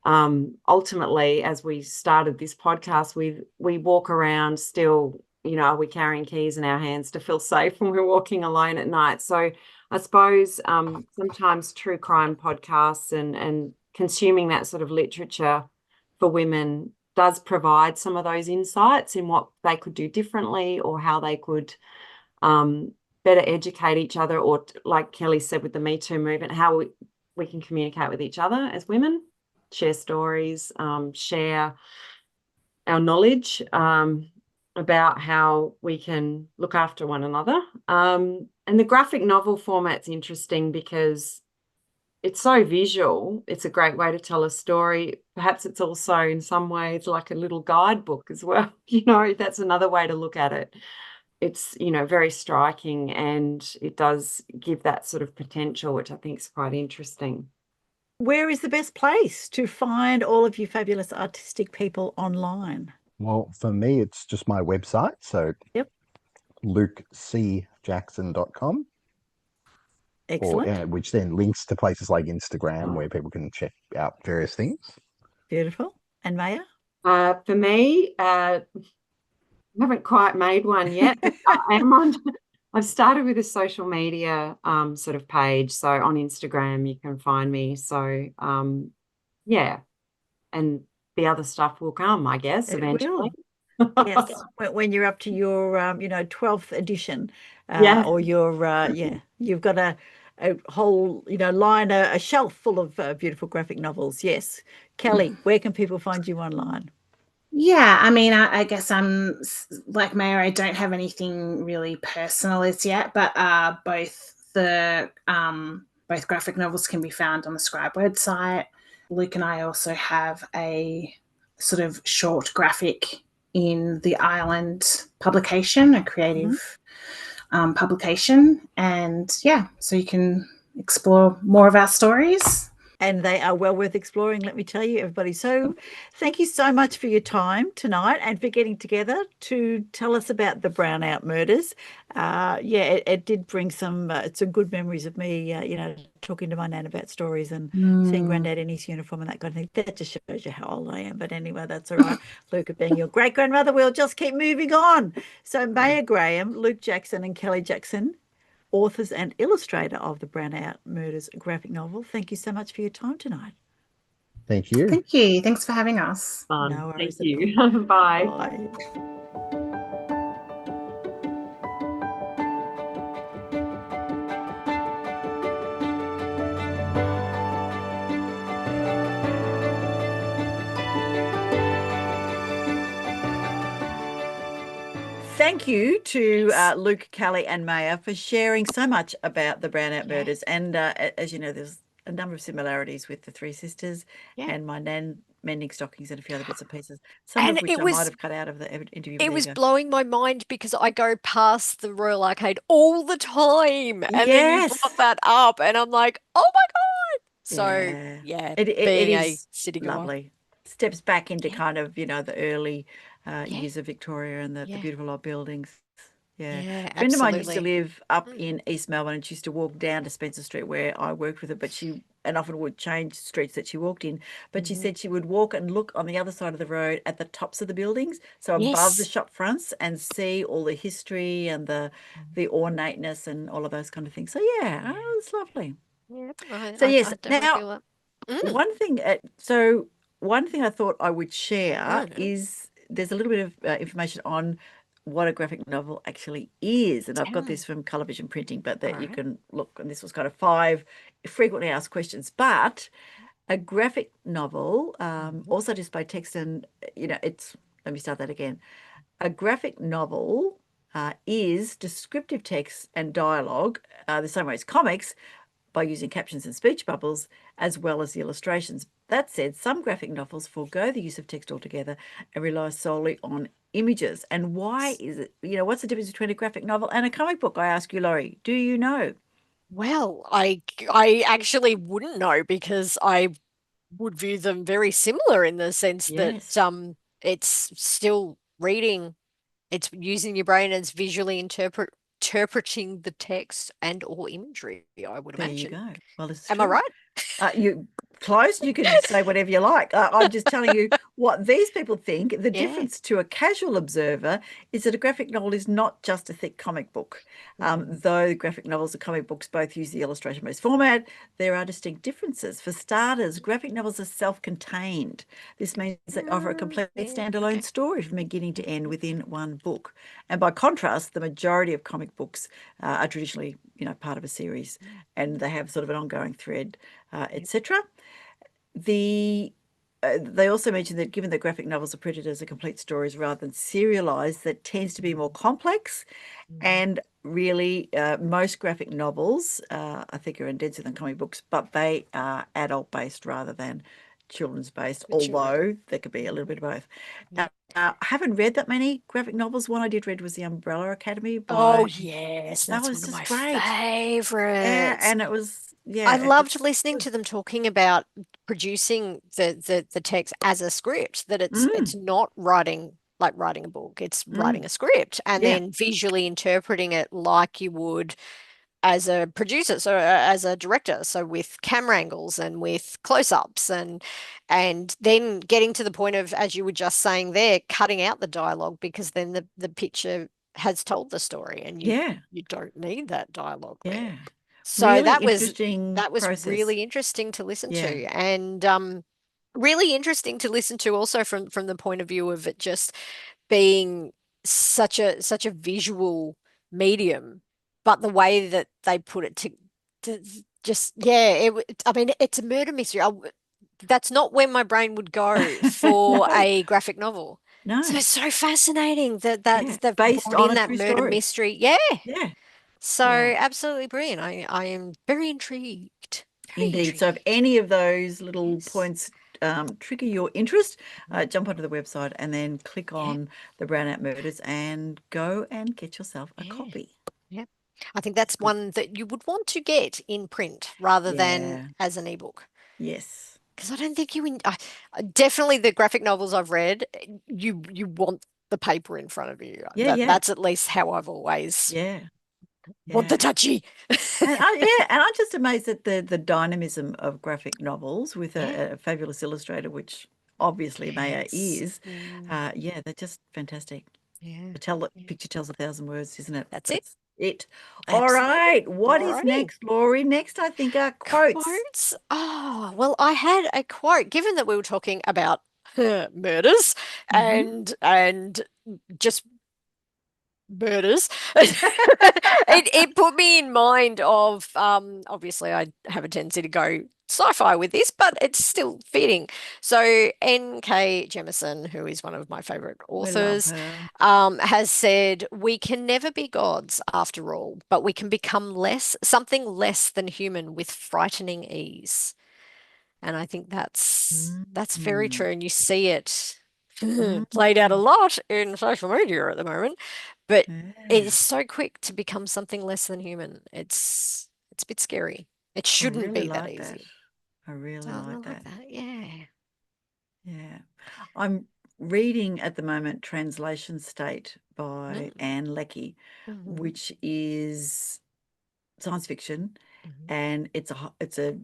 ultimately, as we started this podcast, we walk around still, are we carrying keys in our hands to feel safe when we're walking alone at night? So I suppose sometimes true crime podcasts and consuming that sort of literature for women does provide some of those insights in what they could do differently, or how they could better educate each other, or like Kelly said with the Me Too movement, how we can communicate with each other as women, share stories, share our knowledge about how we can look after one another. And the graphic novel format's interesting because it's so visual. It's a great way to tell a story. Perhaps it's also in some ways like a little guidebook as well. That's another way to look at it. It's, very striking, and it does give that sort of potential, which I think is quite interesting. Where is the best place to find all of you fabulous artistic people online? Well, for me, it's just my website. So Yep. LukeCJackson.com. Excellent. Which then links to places like Instagram where people can check out various things. Beautiful. And Maya? For me, I haven't quite made one yet, but I've started with a social media sort of page. So on Instagram, you can find me. So, yeah. And the other stuff will come, I guess, eventually. Yes, when you're up to your 12th edition, Yeah. or your you've got a whole line, a shelf full of beautiful graphic novels. Yes. Kelly, where can people find you online? Yeah, I mean, I guess I'm like Maya. I don't have anything really personal as yet, but both graphic novels can be found on the Scribe website. Luke and I also have a sort of short graphic in the Island publication, a creative publication, and so you can explore more of our stories. And they are well worth exploring, let me tell you, everybody. So thank you so much for your time tonight and for getting together to tell us about the Brownout Murders. It did bring some good memories of me, talking to my nan about stories and seeing Grandad in his uniform and that kind of thing. That just shows you how old I am. But anyway, that's all right. Luke, being your great-grandmother, we'll just keep moving on. So Maya Graham, Luke Jackson and Kelly Jackson, authors and illustrator of the Brownout Murders graphic novel. Thank you so much for your time tonight. Thank you. Thank you. Thanks for having us. Fun. No worries. Thank you. Bye. Bye. Thank you to Luke, Kelly and Maya for sharing so much about the Brownout Murders. And as you know, there's a number of similarities with the Three Sisters Yeah. and my nan mending stockings and a few other bits and pieces, some And of which it I might was have cut out of the interview. it But there was you go. blowing my mind because I go past the Royal Arcade all the time, and then you Yes. brought that up, and I'm like, oh my God. So Yeah. yeah, It being a is city goer. lovely. Steps back into Yeah. kind of, the early Yeah. years of Victoria and the Yeah. beautiful old buildings. Yeah. Yeah, A friend of mine used to absolutely. live up Mm. in East Melbourne, and she used to walk down to Spencer Street where I worked with her, but and often would change streets that she walked in. But she Mhm. said she would walk and look on the other side of the road at the tops of the buildings, so above the Yes. shop fronts, and see all the history and the ornateness and all of those kind of things. So yeah, Yeah. it was lovely. Yep. So yes, I definitely now feel that. Mm. one thing I thought I would share Mm. is there's a little bit of information on what a graphic novel actually is, and I've got Mm. this from Colovision Printing, but that All you right. can look, and this was kind of 5 frequently asked questions. But a graphic novel, also display text, and let me start that again. A graphic novel is descriptive text and dialogue, the same way as comics, by using captions and speech bubbles, as well as the illustrations. That said, some graphic novels forego the use of text altogether and rely solely on images. And why is it? What's the difference between a graphic novel and a comic book? I ask you, Laurie. Do you know? Well, I actually wouldn't know because I would view them very similar in the sense that Yes. it's still reading, it's using your brain, and it's visually interpreting the text and or imagery, I would There you imagine. go. Well, this is Am I true. right? You close. You can say whatever you like. I'm just telling you what these people think. The Yeah. difference to a casual observer is that a graphic novel is not just a thick comic book. Though graphic novels and comic books both use the illustration-based format, there are distinct differences. For starters, graphic novels are self-contained. This means they offer a complete Yeah, standalone okay. story from beginning to end within one book. And by contrast, the majority of comic books are traditionally, part of a series, and they have sort of an ongoing thread, etc. They also mentioned that given that graphic novels are printed as a complete stories rather than serialized, that tends to be more complex. And really, most graphic novels, I think, are denser than comic books, but they are adult-based rather than children's based, For children. although there could be a little bit of both. Yeah. I haven't read that many graphic novels. One I did read was The Umbrella Academy Oh by yes, that that's was one of my just great. Yeah, favorites. and it was I it's loved listening good. to them talking about producing the text as a script, that it's not writing like writing a book, it's writing a script and Yeah. then visually interpreting it like you would as a producer, so as a director, so with camera angles and with close-ups, and then getting to the point of, as you were just saying there, cutting out the dialogue because then the picture has told the story and you Yeah. don't need that dialogue there. Yeah. So Really that was interesting process. really interesting to listen Yeah. to, and really interesting to listen to also from the point of view of it just being such a visual medium, but the way that they put it to just I mean, it's a murder mystery. That's not where my brain would go for No. a graphic novel. No. So it's so fascinating that Yeah. they've Based brought on in a that true murder story. mystery. Yeah. Yeah. So Yeah. absolutely brilliant. I am very intrigued. Very Indeed. So if intrigued. any of those little Yes. points trigger your interest, jump onto the website and then click on the Brownout Murders and go and get yourself a Yeah. copy. Yeah. I think that's one that you would want to get in print rather than Yeah. as an ebook. Yes. Because I don't think definitely the graphic novels I've read, you want the paper in front of you. Yeah. Yeah. That's at least how I've always Yeah. want the Yeah. touchy. And I'm just amazed at the dynamism of graphic novels with a fabulous illustrator, which obviously Maya Yes. is. Yeah, they're just fantastic. Yeah. The picture tells 1,000 words, isn't it? That's it. It. All Absolutely. right. What is Alrighty. next, Laurie? Next, I think, are quotes. Quotes? Oh, well, I had a quote, given that we were talking about murders Mhm. and just Murders. It put me in mind of obviously I have a tendency to go sci-fi with this, but it's still fitting. So N.K. Jemisin, who is one of my favorite We love authors, her. has said, we can never be gods after all, but we can become something less than human with frightening ease. And I think that's very true. And you see it played out a lot in social media at the moment. But it is so quick to become something less than human. It's a bit scary. It I shouldn't really be that like that. easy. I really I like like that. that. Yeah. Yeah. I'm reading at the moment Translation State by Mm. Anne Leckie, Mhm. which is science fiction, Mhm. and it's a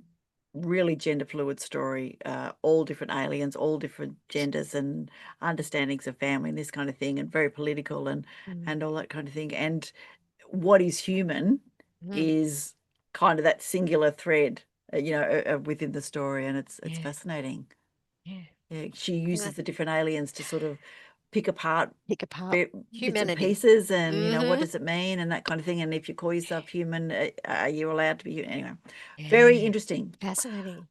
really gender fluid story, all different aliens, all different genders and understandings of family and this kind of thing, and very political and all that kind of thing. And what is human Mm. is kind of that singular thread, within the story, and it's Yeah. fascinating. Yeah. Yeah, she uses the different aliens to sort of pick apart Pick apart bits and humanity. pieces, and what Mhm. does it mean, and that kind of thing. And if you call yourself human, are you allowed to be human? Anyway, Yeah. very interesting. Fascinating.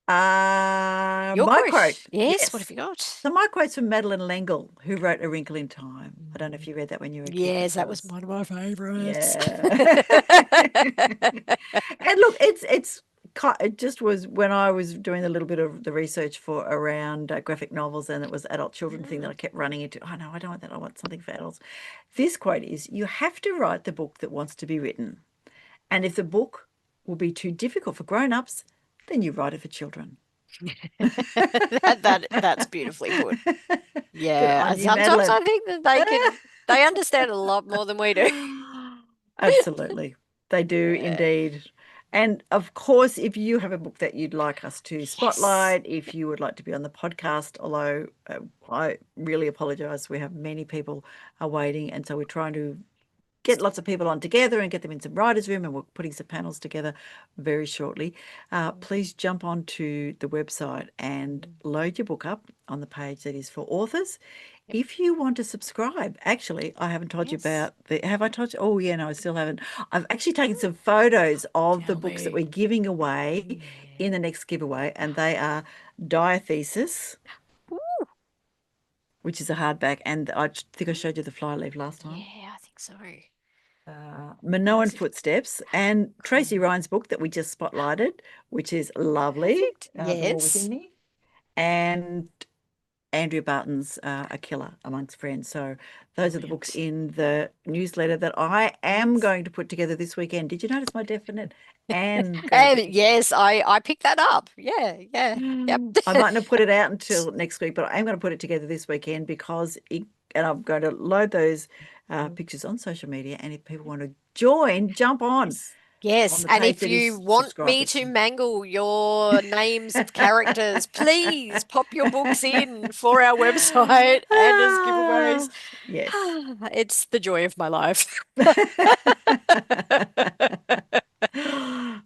Your My quote. Yes. What Yes. have you got? So my quote's from Madeleine L'Engle, who wrote A Wrinkle in Time. I don't know if you read that when you were a kid. Yes, that was one of my favorites. Yeah. And look, it just was when I was doing a little bit of the research for around graphic novels, and it was adult children thing that I kept running into. Oh no, I don't want that. I want something for adults. This quote is, you have to write the book that wants to be written. And if the book will be too difficult for grown-ups, then you write it for children. That's beautifully put. Good Yeah. on you, Sometimes I Madeline. think that they understand a lot more than we do. Absolutely. They do Yeah. indeed. And of course, if you have a book that you'd like us to spotlight, if you would like to be on the podcast, although I really apologize, we have many people are waiting. And so we're trying to get lots of people on together and get them in some writer's room, and we're putting some panels together very shortly. Please jump onto the website and load your book up on the page that is for authors. If you want to subscribe, actually, I haven't told you about have I told you? Oh, yeah, no, I still haven't. I've actually taken some photos of the books that we're giving away in the next giveaway, and they are Diathesis, which is a hardback, and I think I showed you the fly leaf last time. Yeah, I think so. Minoan Footsteps, and Tracy Ryan's book that we just spotlighted, which is lovely. Perfect. The War Yes. Within Me, and Andrea Barton's A Killer Amongst Friends. So those are the books in the newsletter that I am going to put together this weekend. Did you notice my definite and yes, I picked that up. Yeah. Yep. I might not put it out until next week, but I am going to put it together this weekend because and I'm going to load those pictures on social media. And if people want to join, jump on. Yes, and if you want me to mangle your names of characters, please pop your books in for our website and as giveaways. Yes. It's the joy of my life.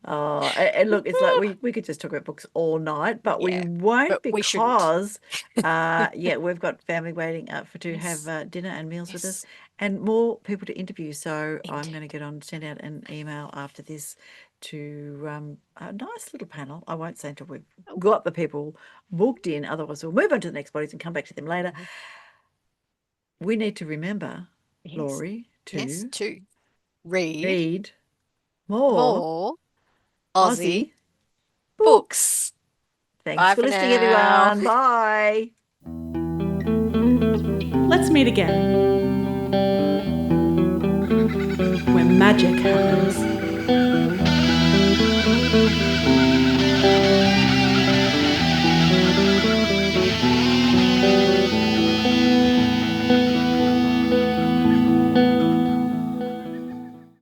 Oh, and look, it's like we could just talk about books all night, but we won't, because we've got family waiting to have dinner and meals with us, and more people to interview. So I'm going to send out an email after this to a nice little panel. I won't say until we've got the people booked in, otherwise we'll move on to the next bodies and come back to them later. We need to remember, Laurie, to read more Aussie books. Thanks for listening, everyone. Bye. Let's meet again when magic happens.